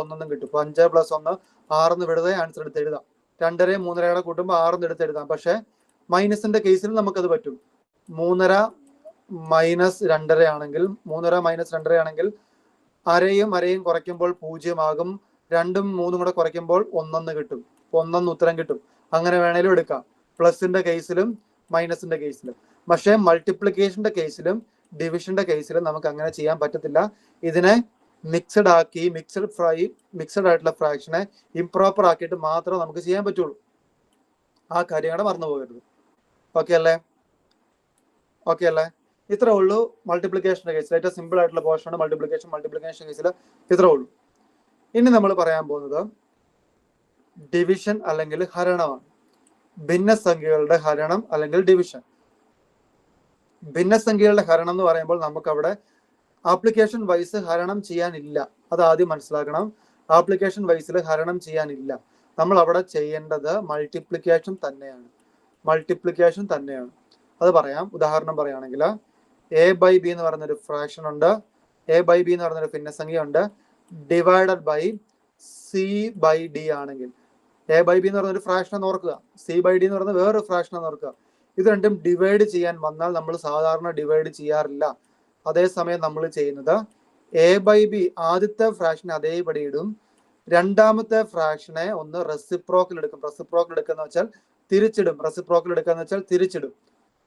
A: 1 കിട്ടും. അപ്പൊ 5 + 1 6 വെറുതെ ആൻസർ എടുത്ത് എഴുതാം. 2.5 3.5 കൂട്ടുമ്പോൾ 6 എടുത്ത് എഴുതാം. പക്ഷെ മൈനസിന്റെ കേസിൽ നമുക്കത് പറ്റും. 3.5 മൈനസ് 2.5 ആണെങ്കിൽ 3.5 മൈനസ് 2.5 ആണെങ്കിൽ അരയും കുറയ്ക്കുമ്പോൾ 0 ആകും. 2ഉം 3ഉം കൂടെ കുറയ്ക്കുമ്പോൾ 1 കിട്ടും. 1 ഉത്തരം കിട്ടും. അങ്ങനെ വേണേലും എടുക്കാം, പ്ലസിന്റെ കേസിലും മൈനസിന്റെ കേസിലും. പക്ഷെ മൾട്ടിപ്ലിക്കേഷന്റെ കേസിലും ഡിവിഷന്റെ കേസിലും നമുക്ക് അങ്ങനെ ചെയ്യാൻ പറ്റത്തില്ല. ഇതിനെ മിക്സഡ് ആക്കി മിക്സഡ് ആയിട്ടുള്ള ഫ്രാക്ഷനെ ഇംപ്രോപ്പർ ആക്കിയിട്ട് മാത്രമേ നമുക്ക് ചെയ്യാൻ പറ്റുള്ളൂ. ആ കാര്യങ്ങളെ മറന്നു പോകരുത്. ഓക്കെ അല്ലേ? ഇത്രേ ഉള്ളൂ മൾട്ടിപ്ലിക്കേഷന്റെ കേസിൽ. ഏറ്റവും സിമ്പിൾ ആയിട്ടുള്ള പോർഷനാണ് മൾട്ടിപ്ലിക്കേഷൻ കേസിൽ ഇത്രേ ഉള്ളൂ. ഇനി നമ്മൾ പറയാൻ പോകുന്നത് ഡിവിഷൻ അല്ലെങ്കിൽ ഹരണമാണ്. ഭിന്നസംഖ്യകളുടെ ഹരണം അല്ലെങ്കിൽ ഡിവിഷൻ. ഭിന്നസംഖ്യകളുടെ ഹരണം എന്ന് പറയുമ്പോൾ നമുക്ക് അവിടെ ആപ്ലിക്കേഷൻ വൈസ് ഹരണം ചെയ്യാനില്ല. അത് ആദ്യം മനസ്സിലാക്കണം. ആപ്ലിക്കേഷൻ വൈസിൽ ഹരണം ചെയ്യാനില്ല. നമ്മൾ അവിടെ ചെയ്യേണ്ടത് മൾട്ടിപ്ലിക്കേഷൻ തന്നെയാണ്. അത് പറയാം. ഉദാഹരണം പറയുകയാണെങ്കിൽ a/b എന്ന് പറയുന്നൊരു ഫ്രാക്ഷൻ ഉണ്ട്. a/b എന്ന് പറയുന്നൊരു ഭിന്നസംഖ്യ ഉണ്ട്. ഡിവൈഡഡ് ബൈ c/d ആണെങ്കിൽ a/b എന്ന് പറയുന്ന ഒരു ഫ്രാക്ഷൻ എന്ന് ഓർക്കുക, c/d എന്ന് പറയുന്നത് വേറൊരു ഫ്രാക്ഷൻ എന്ന് ഓർക്കുക. ഇത് രണ്ടും ഡിവൈഡ് ചെയ്യാൻ വന്നാൽ നമ്മൾ സാധാരണ ഡിവൈഡ് ചെയ്യാറില്ല. അതേസമയം നമ്മൾ ചെയ്യുന്നത് a/b ആദ്യത്തെ ഫ്രാക്ഷനെ അതേപടി ഇടും. രണ്ടാമത്തെ ഫ്രാക്ഷനെ ഒന്ന് റെസിപ്രോക്കൽ എടുക്കും. തിരിച്ചിടും.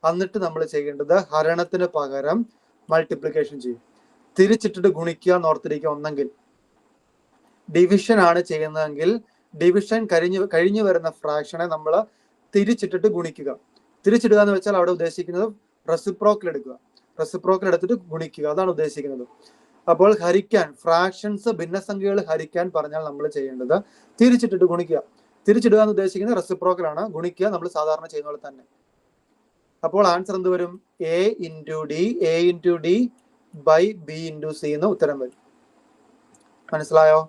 A: എന്നിട്ട് നമ്മൾ ചെയ്യേണ്ടത് ഹരണത്തിന് പകരം മൾട്ടിപ്ലിക്കേഷൻ ചെയ്യും. തിരിച്ചിട്ടിട്ട് ഗുണിക്കുക എന്ന് ഓർത്തിരിക്കുക. ഒന്നെങ്കിൽ ഡിവിഷൻ ആണ് ചെയ്യുന്നതെങ്കിൽ ഡിവിഷൻ കഴിഞ്ഞു വരുന്ന ഫ്രാക്ഷനെ നമ്മൾ തിരിച്ചിട്ടിട്ട് ഗുണിക്കുക. തിരിച്ചിടുക എന്ന് വെച്ചാൽ അവിടെ ഉദ്ദേശിക്കുന്നത് റെസിപ്രോക്കൽ എടുത്തിട്ട് ഗുണിക്കുക, അതാണ് ഉദ്ദേശിക്കുന്നത്. അപ്പോൾ ഹരിക്കാൻ, ഫ്രാക്ഷൻസ് ഭിന്നസംഖ്യകൾ ഹരിക്കാൻ പറഞ്ഞാൽ നമ്മൾ ചെയ്യേണ്ടത് തിരിച്ചിട്ടിട്ട് ഗുണിക്കുക. തിരിച്ചിടുക എന്ന് ഉദ്ദേശിക്കുന്നത് റെസിപ്രോക്കൽ ആണ്. ഗുണിക്കുക നമ്മൾ സാധാരണ ചെയ്യുന്ന പോലെ തന്നെ. അപ്പോൾ ആൻസർ എന്ത് വരും? a into d by b into c എന്ന് ഉത്തരം വരും. മനസ്സിലായോ?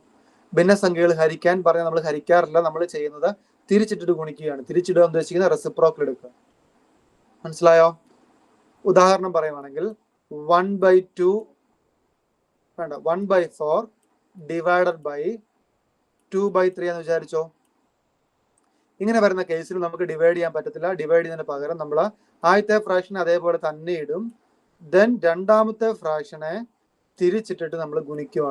A: ഭിന്നസംഖ്യകൾ ഹരിക്കാൻ പറഞ്ഞാൽ നമ്മൾ ഹരിക്കാറില്ല. നമ്മൾ ചെയ്യുന്നത് തിരിച്ചിട്ടിട്ട് ഗുണിക്കുകയാണ്. തിരിച്ചിടുക എന്ന് ഉദ്ദേശിക്കുന്നത് റെസിപ്രോക്കൽ എടുക്കുക. മനസ്സിലായോ? ഉദാഹരണം പറയുവാണെങ്കിൽ 1/4 ഡിവൈഡഡ് ബൈ 2/3 എന്ന് വിചാരിച്ചോ. ഇങ്ങനെ വരുന്ന കേസിൽ നമുക്ക് ഡിവൈഡ് ചെയ്യാൻ പറ്റത്തില്ല. ഡിവൈഡ് ചെയ്യുന്നതിന് പകരം നമ്മൾ ആദ്യത്തെ ഫ്രാക്ഷനെ അതേപോലെ തന്നെ ഇടും. ദെൻ രണ്ടാമത്തെ ഫ്രാക്ഷനെ തിരിച്ചിട്ടിട്ട് നമ്മൾ ഗുണിക്കുക.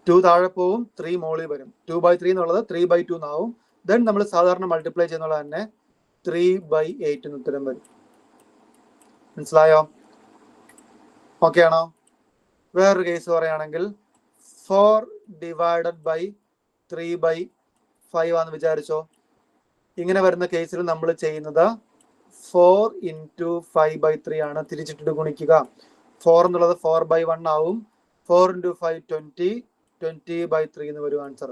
A: 2 താഴെ പോവും, 3 മോളിൽ വരും. 2/3 എന്നുള്ളത് 3/2 എന്നാവും. ദെൻ നമ്മൾ സാധാരണ മൾട്ടിപ്ലൈ ചെയ്യുന്നുള്ള തന്നെ 3/8 എന്ന് ഉത്തരം വരും. മനസ്സിലായോ? ഓക്കെ ആണോ? വേറൊരു കേസ് പറയുകയാണെങ്കിൽ 4 ഡിവൈഡഡ് ബൈ 3/5 ആണെന്ന് വിചാരിച്ചോ. ഇങ്ങനെ വരുന്ന കേസിൽ നമ്മൾ ചെയ്യുന്നത് 4 into 5/3 ആണ്. തിരിച്ചിട്ടിട്ട് ഗുണിക്കുക. 4 എന്നുള്ളത് 4/1 ആവും. 4 into 5 20/3 എന്ന് വരും ആൻസർ.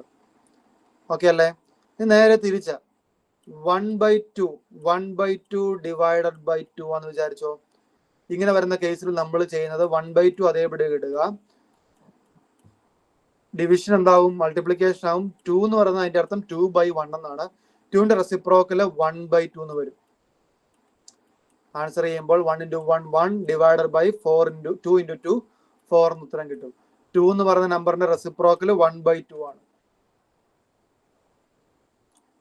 A: ഓക്കെ അല്ലേ? ഇത് നേരെ തിരിച്ച 1/2 ഡിവൈഡഡ് ബൈ 2 ആണെന്ന് വിചാരിച്ചോ. ഇങ്ങനെ വരുന്ന കേസിൽ നമ്മൾ ചെയ്യുന്നത് 1/2 അതേപടി ഇടുക. ഡിവിഷൻ എന്താവും? മൾട്ടിപ്ലിക്കേഷൻ ആവും. 2 എന്ന് പറയുന്നത് അതിന്റെ അർത്ഥം 2/1 എന്നാണ്. 2ന്റെ റെസിപ്രോക്കല് 1/2 എന്ന് വരും. ആൻസർ ചെയ്യുമ്പോൾ 1 into 1 1 ഡിവൈഡഡ് ബൈ 2 into 2 4 എന്ന് ഉത്തരം കിട്ടും. 2 എന്ന് പറയുന്ന നമ്പറിന്റെ റെസിപ്രോക്കല് 1/2 ആണ്.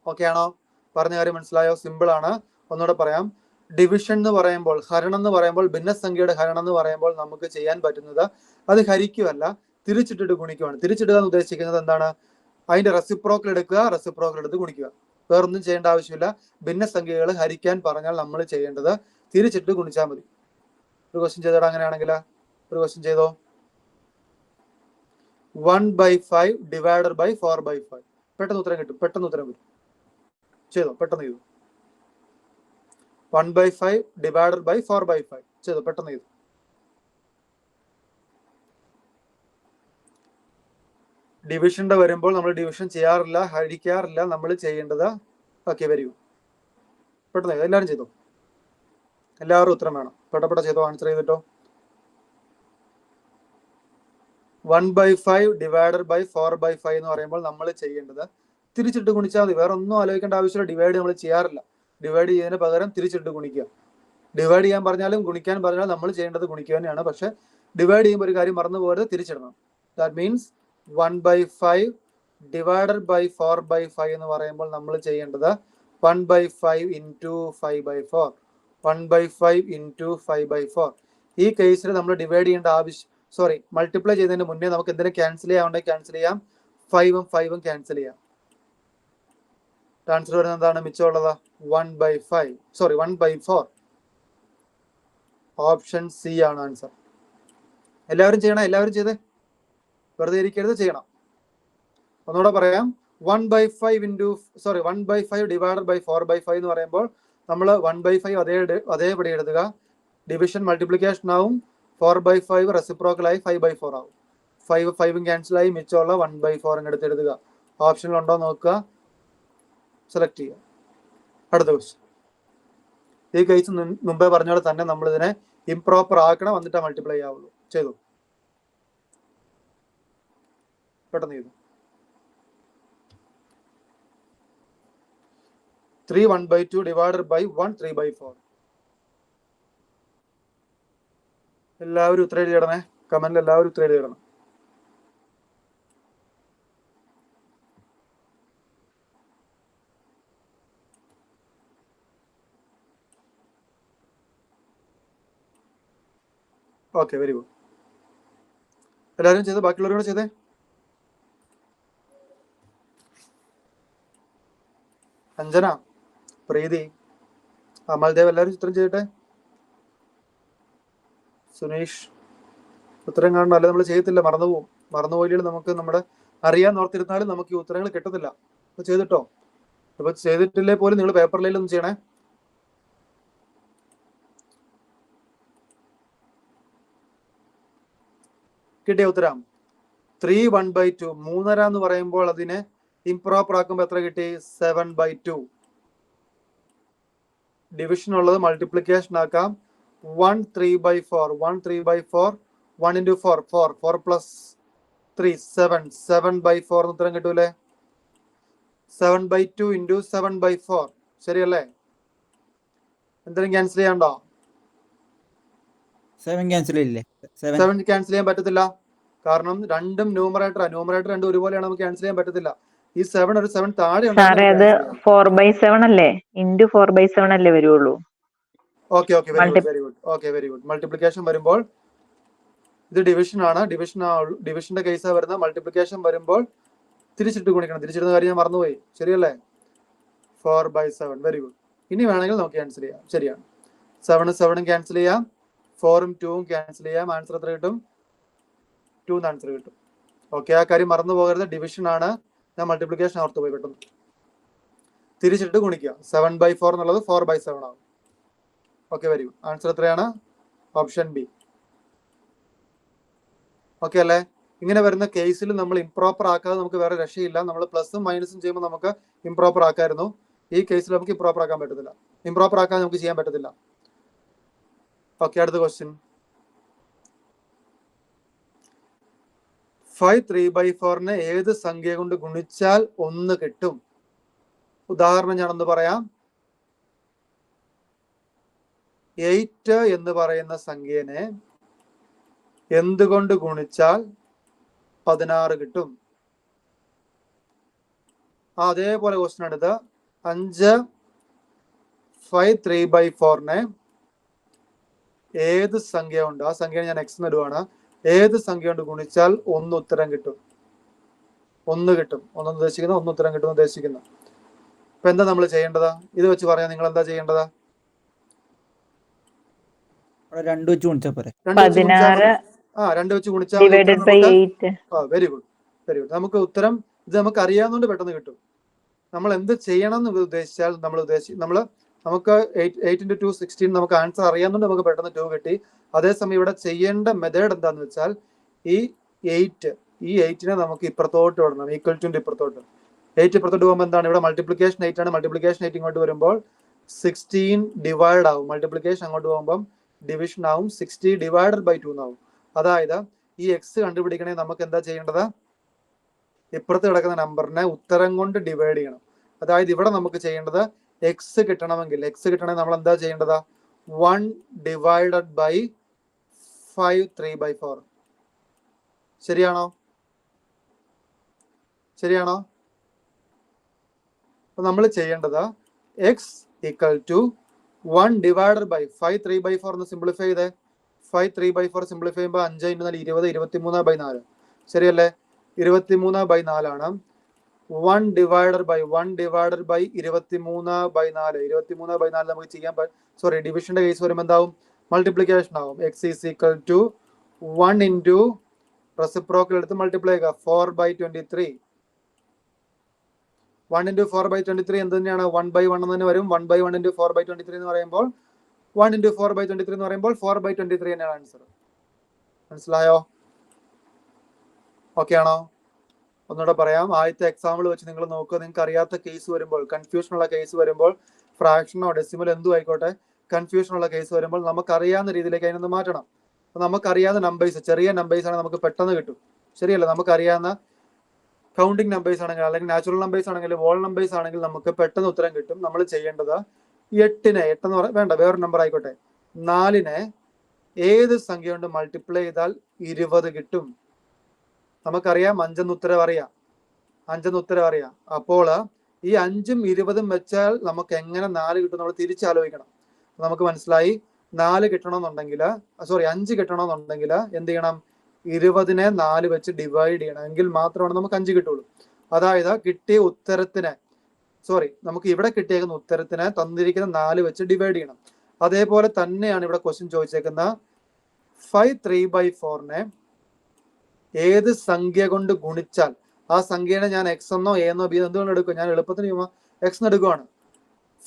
A: ഓക്കെ ആണോ? പറഞ്ഞ കാര്യം മനസ്സിലായോ? സിമ്പിൾ ആണ്. ഒന്നുകൂടെ പറയാം. ഡിവിഷൻ എന്ന് പറയുമ്പോൾ, ഹരണം എന്ന് പറയുമ്പോൾ, ഭിന്നസംഖ്യയുടെ ഹരണം എന്ന് പറയുമ്പോൾ നമുക്ക് ചെയ്യാൻ പറ്റുന്നത് അത് ഹരിക്കുമല്ല, തിരിച്ചിട്ടിട്ട് ഗുണിക്കുവാണ്. തിരിച്ചിടുക എന്ന് ഉദ്ദേശിക്കുന്നത് എന്താണ്? അതിന്റെ റെസിപ്രോക്കൽ എടുത്ത് ഗുണിക്കുക. വേറൊന്നും ചെയ്യേണ്ട ആവശ്യമില്ല. ഭിന്നസംഖ്യകൾ ഹരിക്കാൻ പറഞ്ഞാൽ നമ്മൾ ചെയ്യേണ്ടത് തിരിച്ചിട്ട് ഗുണിച്ചാൽ മതി. ഒരു ക്വസ്റ്റ്യൻ ചെയ്തോടാ. അങ്ങനെയാണെങ്കിൽ ഒരു ക്വസ്റ്റ്യൻ ചെയ്തോ. 1/5 ഡിവൈഡഡ് ബൈ 4/5. പെട്ടെന്ന് ഉത്തരം കിട്ടും. ചെയ്തോ, പെട്ടെന്ന് ചെയ്തു. 1/5 ഡിവൈഡഡ് ബൈ 4/5 ചെയ്തോ, പെട്ടെന്ന് ചെയ്തു. ഡിവിഷന്റെ വരുമ്പോൾ നമ്മൾ ഡിവിഷൻ ചെയ്യാറില്ല, ഹരിക്കാറില്ല. നമ്മൾ ചെയ്യേണ്ടത് ഓക്കെ, വെരി ഗുഡ്. പെട്ടെന്ന് എല്ലാവരും ചെയ്തോ, എല്ലാവരും ഉത്തരം വേണം. പെട്ടപ്പെട്ട ചെയ്തോ, ആൻസർ ചെയ്തിട്ടോ. 1/5 ഡിവൈഡഡ് ബൈ 4/5 എന്ന് പറയുമ്പോൾ നമ്മൾ ചെയ്യേണ്ടത് തിരിച്ചിട്ട് ഗുണിച്ചാൽ മതി. വേറെ ഒന്നും ആലോചിക്കേണ്ട ആവശ്യമില്ല. ഡിവൈഡ് നമ്മൾ ചെയ്യാറില്ല. ഡിവൈഡ് ചെയ്യുന്നതിന് പകരം തിരിച്ചിട്ട് ഗുണിക്കുക. ഡിവൈഡ് ചെയ്യാൻ പറഞ്ഞാലും ഗുണിക്കാൻ പറഞ്ഞാലും നമ്മൾ ചെയ്യേണ്ടത് ഗുണിക്കുക തന്നെയാണ്. പക്ഷെ ഡിവൈഡ് ചെയ്യുമ്പോൾ ഒരു കാര്യം മറന്നു പോകരുത്, തിരിച്ചിടണം. ദാറ്റ് മീൻസ് 1/5 ഡിവൈഡഡ് ബൈ 4/5 എന്ന് പറയുമ്പോൾ നമ്മൾ ചെയ്യേണ്ടത് 1/5 ഇൻറ്റു 5/4. 1/5 ഇൻറ്റു 5/4. ഈ കേസിൽ നമ്മൾ ഡിവൈഡ് ചെയ്യേണ്ട മൾട്ടിപ്ലൈ ചെയ്യുന്നതിന് മുന്നേ നമുക്ക് എന്തെങ്കിലും ക്യാൻസൽ ചെയ്യാവുണ്ടെങ്കിൽ ക്യാൻസൽ ചെയ്യാം. 5ഉം 5ഉം ക്യാൻസൽ ചെയ്യാം. ആൻസർ വരുന്നത് എന്താണ്? മിച്ചമുള്ളത് 1/4. ഓപ്ഷൻ സി ആണ് ആൻസർ. എല്ലാവരും ചെയ്യണം, എല്ലാവരും ചെയ്തേ, വെറുതെ ഇരിക്കരുത്, ചെയ്യണം. ഒന്നുകൂടെ പറയാം. 1/5 ഡിവൈഡഡ് ബൈ 4/5 എന്ന് പറയുമ്പോൾ നമ്മൾ 1/5 അതേപടി എഴുതുക. ഡിവിഷൻ മൾട്ടിപ്ലിക്കേഷൻ ആവും. 4/5 റെസിപ്രോക്കലായി 5/4 ആവും. 5ഉം ക്യാൻസലായി, മിച്ചമുള്ള 1/4 എടുത്ത് എഴുതുക. ഓപ്ഷനിൽ ഉണ്ടോ നോക്കുക, സെലക്ട് ചെയ്യുക. അടുത്ത ക്വസ്റ്റ്യൻ. ഈ കേസ് മുമ്പേ പറഞ്ഞ പോലെ തന്നെ നമ്മൾ ഇതിനെ ഇംപ്രോപ്പർ ആക്കണം, എന്നിട്ട് മൾട്ടിപ്ലൈ ആവുള്ളൂ. ചെയ്തു, പെട്ടെന്ന് ചെയ്തു. 3 1/2 ഡിവൈഡഡ് ബൈ 1 3/4. എല്ലാവരും ഉത്തരം എഴുതിയിടണേ. കമന്റിൽ എല്ലാവരും ഉത്തരം എഴുതിയിടണം. Okay, very good. എല്ലാവരും ചെയ്ത്, ബാക്കിയുള്ളവരോട് ചെയ്തേ. അഞ്ജന, പ്രീതി, അമൽദേവ് എല്ലാവരും ഉത്തരം ചെയ്യട്ടെ. സുനീഷ് ഉത്തരം കാണണം, അല്ലെ നമ്മൾ ചെയ്യത്തില്ല, മറന്നുപോകും. മറന്നുപോയില്ല നമുക്ക് നമ്മുടെ അറിയാൻ ഓർത്തിരുന്നാലും നമുക്ക് ഈ ഉത്തരങ്ങൾ കിട്ടത്തില്ല. അപ്പൊ ചെയ്തിട്ടോ. അപ്പൊ ചെയ്തിട്ടില്ലേ പോലും നിങ്ങൾ പേപ്പറിലൊന്നും ചെയ്യണേ. കിട്ടിയ ഉത്തരം 3 1/2. 3.5 എന്ന് പറയുമ്പോൾ അതിനെ ഇംപ്രോപ്പർ ആക്കുമ്പോൾ എത്ര കിട്ടി? 7/2. ഡിവിഷൻ ഉള്ളത് മൾട്ടിപ്ലിക്കേഷൻ ആക്കാം. 1 3/4. 1 3/4. 1 into 4 4 4 plus 3 7. 7/4 എന്ന് ഉത്തരം കിട്ടൂലേ? 7/2 into 7/4. ശരിയല്ലേ? എന്തെങ്കിലും ക്യാൻസൽ ചെയ്യാണ്ടോ?
B: 7 ക്യാൻസൽ ചെയ്യില്ലേ?
A: 7 ക്യാൻസൽ ചെയ്യാൻ പറ്റത്തില്ല. കാരണം രണ്ടും ന്യൂമറേറ്റർ രണ്ടും ഒരുപോലെയാണ്, നമുക്ക് ക്യാൻസൽ ചെയ്യാൻ പറ്റത്തില്ല. ഈ 7 ഒരു 7 താഴെ
C: സാറേ അത് 4/7 അല്ലേ? ഇൻറ്റു 4/7 അല്ലേ വരുള്ളൂ?
A: Okay, very good. മൾട്ടിപ്ലിക്കേഷൻ വരുമ്പോൾ ഇത് ഡിവിഷൻ ആണ്. ഡിവിഷന്റെ കേസാണ് വരുന്നത്. മൾട്ടിപ്ലിക്കേഷൻ വരുമ്പോൾ തിരിച്ചിട്ട് ഗുണിക്കണം. തിരിച്ചിടുന്ന കാര്യം ഞാൻ മറന്നുപോയി. ശരിയല്ലേ? 4/7. Very good. ഇനി വേണമെങ്കിൽ നമുക്ക് ക്യാൻസൽ ചെയ്യാം. ശരിയാണ്. 7 7 ക്യാൻസൽ ചെയ്യാം. 4ഉം 2ഉം ക്യാൻസൽ ചെയ്യാം. ആൻസർ എത്ര കിട്ടും? 2 ആൻസർ കിട്ടും. ഓക്കെ, ആ കാര്യം മറന്നു പോകരുത്. ഡിവിഷൻ ആണ്. ഞാൻ മൾട്ടിപ്ലിക്കേഷൻ ഓർത്ത് പോയി പെട്ടെന്ന്. തിരിച്ചിട്ട് ഗുണിക്കുക. 7/4 എന്നുള്ളത് 4/7 ആവും. Okay, very good. ആൻസർ എത്രയാണ്? Option B. ഓക്കെ അല്ലേ? ഇങ്ങനെ വരുന്ന കേസിൽ നമ്മൾ ഇംപ്രോപ്പർ ആക്കാതെ നമുക്ക് വേറെ രക്ഷയില്ല. നമ്മൾ പ്ലസും മൈനസും ചെയ്യുമ്പോൾ നമുക്ക് ഇംപ്രോപ്പർ ആക്കായിരുന്നു. ഈ കേസിൽ നമുക്ക് ഇംപ്രോപ്പർ ആക്കാൻ പറ്റത്തില്ല. ഇംപ്രോപ്പർ ആക്കാൻ നമുക്ക് ചെയ്യാൻ പറ്റത്തില്ല. ഓക്കെ, അടുത്ത ക്വസ്റ്റ്യൻ. 5 3/4 ഏത് സംഖ്യ കൊണ്ട് ഗുണിച്ചാൽ 1 കിട്ടും? ഉദാഹരണം ഞാനൊന്ന് പറയാം. 8 എന്ന് പറയുന്ന സംഖ്യനെ എന്തുകൊണ്ട് ഗുണിച്ചാൽ 16 കിട്ടും? അതേപോലെ ക്വസ്റ്റ്യൻ എടുത്ത് 5 3/4 ഏത് സംഖ്യ ഉണ്ട്, ആ സംഖ്യ ഞാൻ എക്സ് ഇടുവാണ്, ഏത് സംഖ്യ കൊണ്ട് ഗുണിച്ചാൽ 1 ഉത്തരം കിട്ടും? 1 കിട്ടും. 1 ഉദ്ദേശിക്കുന്നത് 1 ഉത്തരം കിട്ടും ഉദ്ദേശിക്കുന്നു. അപ്പൊ എന്താ നമ്മൾ ചെയ്യേണ്ടത്? ഇത് വെച്ച് പറയാൻ നിങ്ങൾ എന്താ ചെയ്യേണ്ടത്?
B: 2 വെച്ച് ഗുണിച്ചാൽ പോരെ?
A: 2 വെച്ച് ഗുണിച്ചാൽ വെരി ഗുഡ്. നമുക്ക് ഉത്തരം ഇത് നമുക്ക് അറിയാവുന്നതുകൊണ്ട് പെട്ടെന്ന് കിട്ടും. നമ്മൾ എന്ത് ചെയ്യണം എന്ന് ഉദ്ദേശിച്ചാൽ നമുക്ക് 8 into 2 16 നമുക്ക് ആൻസർ അറിയാവുന്നതുകൊണ്ട് നമുക്ക് പെട്ടെന്ന് 2 കിട്ടി. അതേസമയം ഇവിടെ ചെയ്യേണ്ട മെത്തേഡ് എന്താന്ന് വെച്ചാൽ ഈ 8നെ നമുക്ക് ഇപ്പുറത്തോട്ട് വിടണം. Equal to ഇപ്പുറത്തോട്ട്. 8 ഇപ്പുറത്തോട്ട് പോകുമ്പോൾ എന്താണ്? ഇവിടെ മൾട്ടിപ്ലിക്കേഷൻ 8 ആണ്. മൾട്ടിപ്ലിക്കേഷൻ 8 ഇങ്ങോട്ട് വരുമ്പോൾ 16 ഡിവൈഡ് ആവും. മൾട്ടിപ്ലിക്കേഷൻ അങ്ങോട്ട് പോകുമ്പം ഡിവിഷൻ ആവും. 60 ഡിവൈഡഡ് ബൈ 2 എന്നാവും. അതായത് ഈ എക്സ് കണ്ടുപിടിക്കണേ നമുക്ക് എന്താ ചെയ്യേണ്ടത്? ഇപ്പുറത്ത് കിടക്കുന്ന നമ്പറിനെ ഉത്തരം കൊണ്ട് ഡിവൈഡ് ചെയ്യണം. അതായത് ഇവിടെ നമുക്ക് ചെയ്യേണ്ടത് എക്സ് കിട്ടണമെങ്കിൽ നമ്മൾ എന്താ ചെയ്യേണ്ടത്? 1 ഡിവൈഡഡ് ബൈ 5 3/4. ശരിയാണോ? അപ്പൊ നമ്മൾ ചെയ്യേണ്ടത് x equal to 1 divided by 5 3/4 എന്ന് സിംപ്ലിഫൈ ചെയ്തേ. 5 3/4 സിംപ്ലിഫൈ ചെയ്യുമ്പോൾ 5 × 4 20, 23/4. ശരിയല്ലേ? 23/4 ആണ്. 1 ഡിവൈഡഡ് ബൈ 23/4. 23/4 നമുക്ക് ചെയ്യാൻ ഡിവിഷന്റെ കേസ് വരുമ്പോൾ എന്താവും? മൾട്ടിപ്ലിക്കേഷൻ ആവും. X is equal to 1 into reciprocal എടുത്ത് മൾട്ടിപ്ലൈ ചെയ്യുക. 4/23. 1 × 4/23 എന്ത് തന്നെയാണ്? 1/1 എന്ന് തന്നെ വരും. 1/1 × 4/23 എന്ന് പറയുമ്പോൾ 1 × 4/23 എന്ന് പറയുമ്പോൾ 4/23 തന്നെയാണ് ആൻസർ. മനസ്സിലായോ? ഓക്കെ ആണോ? ഒന്നുകൂടെ പറയാം. ആദ്യത്തെ എക്സാമ്പിൾ വെച്ച് നിങ്ങൾ നോക്കുക. നിങ്ങൾക്ക് അറിയാത്ത കേസ് വരുമ്പോൾ, കൺഫ്യൂഷൻ ഉള്ള കേസ് വരുമ്പോൾ, ഫ്രാക്ഷനോ ഡെസിമൽ എന്തും ആയിക്കോട്ടെ, കൺഫ്യൂഷൻ ഉള്ള കേസ് വരുമ്പോൾ നമുക്കറിയാവുന്ന രീതിയിലേക്ക് അതിനൊന്ന് മാറ്റണം. അപ്പൊ നമുക്കറിയാവുന്ന നമ്പേഴ്സ്, ചെറിയ നമ്പേഴ്സ് ആണെങ്കിൽ നമുക്ക് പെട്ടെന്ന് കിട്ടും. ശരിയല്ല? നമുക്കറിയാവുന്ന കൗണ്ടിങ് നമ്പേഴ്സ് ആണെങ്കിൽ, അല്ലെങ്കിൽ നാച്ചുറൽ നമ്പേഴ്സ് ആണെങ്കിൽ, വോൾ നമ്പേഴ്സ് ആണെങ്കിൽ നമുക്ക് പെട്ടെന്ന് ഉത്തരം കിട്ടും. നമ്മൾ ചെയ്യേണ്ടത് 8 എന്ന് വേണ്ട, വേറൊരു നമ്പർ ആയിക്കോട്ടെ, 4 ഏത് സംഖ്യ കൊണ്ട് മൾട്ടിപ്ലൈ ചെയ്താൽ 20 കിട്ടും? നമുക്കറിയാം 5 എന്ന് ഉത്തരം അറിയാം. അപ്പോൾ ഈ 5ഉം 20ഉം വെച്ചാൽ നമുക്ക് എങ്ങനെ 4 കിട്ടും നമ്മൾ തിരിച്ചാലോചിക്കണം. നമുക്ക് മനസ്സിലായി 4 കിട്ടണമെന്നുണ്ടെങ്കിൽ 5 കിട്ടണമെന്നുണ്ടെങ്കിൽ എന്ത് ചെയ്യണം? 20നെ 4 വെച്ച് ഡിവൈഡ് ചെയ്യണം. എങ്കിൽ മാത്രമാണ് നമുക്ക് 5 കിട്ടുള്ളൂ. അതായത് കിട്ടിയ ഉത്തരത്തിനെ നമുക്ക് ഇവിടെ കിട്ടിയേക്കുന്ന ഉത്തരത്തിനെ തന്നിരിക്കുന്ന 4 വെച്ച് ഡിവൈഡ് ചെയ്യണം. അതേപോലെ തന്നെയാണ് ഇവിടെ ക്വസ്റ്റ്യൻ ചോദിച്ചേക്കുന്ന 5 3/4 ഏത് സംഖ്യ കൊണ്ട് ഗുണിച്ചാൽ, ആ സംഖ്യയുടെ ഞാൻ എക്സ് എന്നോ എ എന്നോ ബി എന്തുകൊണ്ട് എടുക്കും? ഞാൻ എളുപ്പത്തിന് എക്സ് എടുക്കുവാണ്.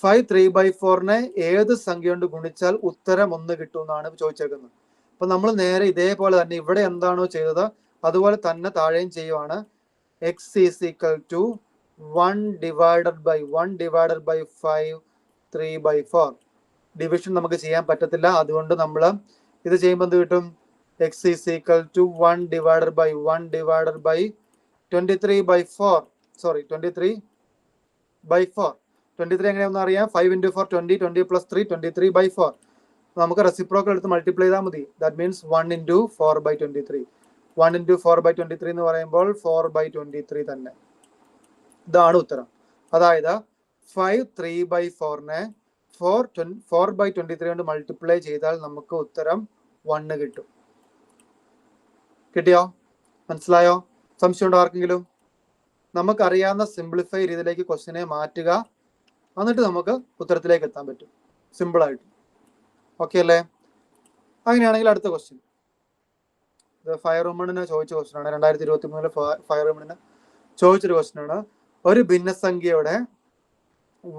A: 5 3/4 ഏത് സംഖ്യ കൊണ്ട് ഗുണിച്ചാൽ ഉത്തരം 1 കിട്ടും എന്നാണ് ചോദിച്ചേക്കുന്നത്. അപ്പൊ നമ്മൾ നേരെ ഇതേപോലെ തന്നെ ഇവിടെ എന്താണോ ചെയ്തത് അതുപോലെ തന്നെ താഴെയും ചെയ്യുവാണ്. X is equal to 1 divided by 5 3/4. Division നമുക്ക് ചെയ്യാൻ പറ്റത്തില്ല. അതുകൊണ്ട് നമ്മൾ ഇത് ചെയ്യുമ്പോൾ എന്ത് കിട്ടും? X is equal to 1 divided by 23/4. 23 എങ്ങനെയാണെന്ന് അറിയാം. 5 × 4 20, 20 + 3 23/4. നമുക്ക് റെസിപ്രോക്കൽ എടുത്ത് മൾട്ടിപ്ലൈ ചെയ്താൽ മതി. That means 1 × 4/23. 1 × 4/23 എന്ന് പറയുമ്പോൾ 4/23 തന്നെ. ഇതാണ് ഉത്തരം. അതായത് 5 3/4 4/23 കൊണ്ട് മൾട്ടിപ്ലൈ ചെയ്താൽ നമുക്ക് ഉത്തരം 1 കിട്ടും. കിട്ടിയോ? മനസ്സിലായോ? സംശയം ഉണ്ടോ ആർക്കെങ്കിലും? നമുക്കറിയാവുന്ന സിംപ്ലിഫൈ രീതിയിലേക്ക് ക്വസ്റ്റിനെ മാറ്റുക, എന്നിട്ട് നമുക്ക് ഉത്തരത്തിലേക്ക് എത്താൻ പറ്റും സിമ്പിൾ ആയിട്ട്. ഓക്കെ അല്ലേ? അങ്ങനെയാണെങ്കിൽ അടുത്ത ക്വസ്റ്റ്യൻ, ഇത് ഫയർ വുമണിന് ചോദിച്ച ക്വസ്റ്റ്യൻ ആണ്. 2023 ഫയർ വുമണിന് ചോദിച്ചൊരു ക്വസ്റ്റ്യൻ ആണ്. ഒരു ഭിന്നസംഖ്യയുടെ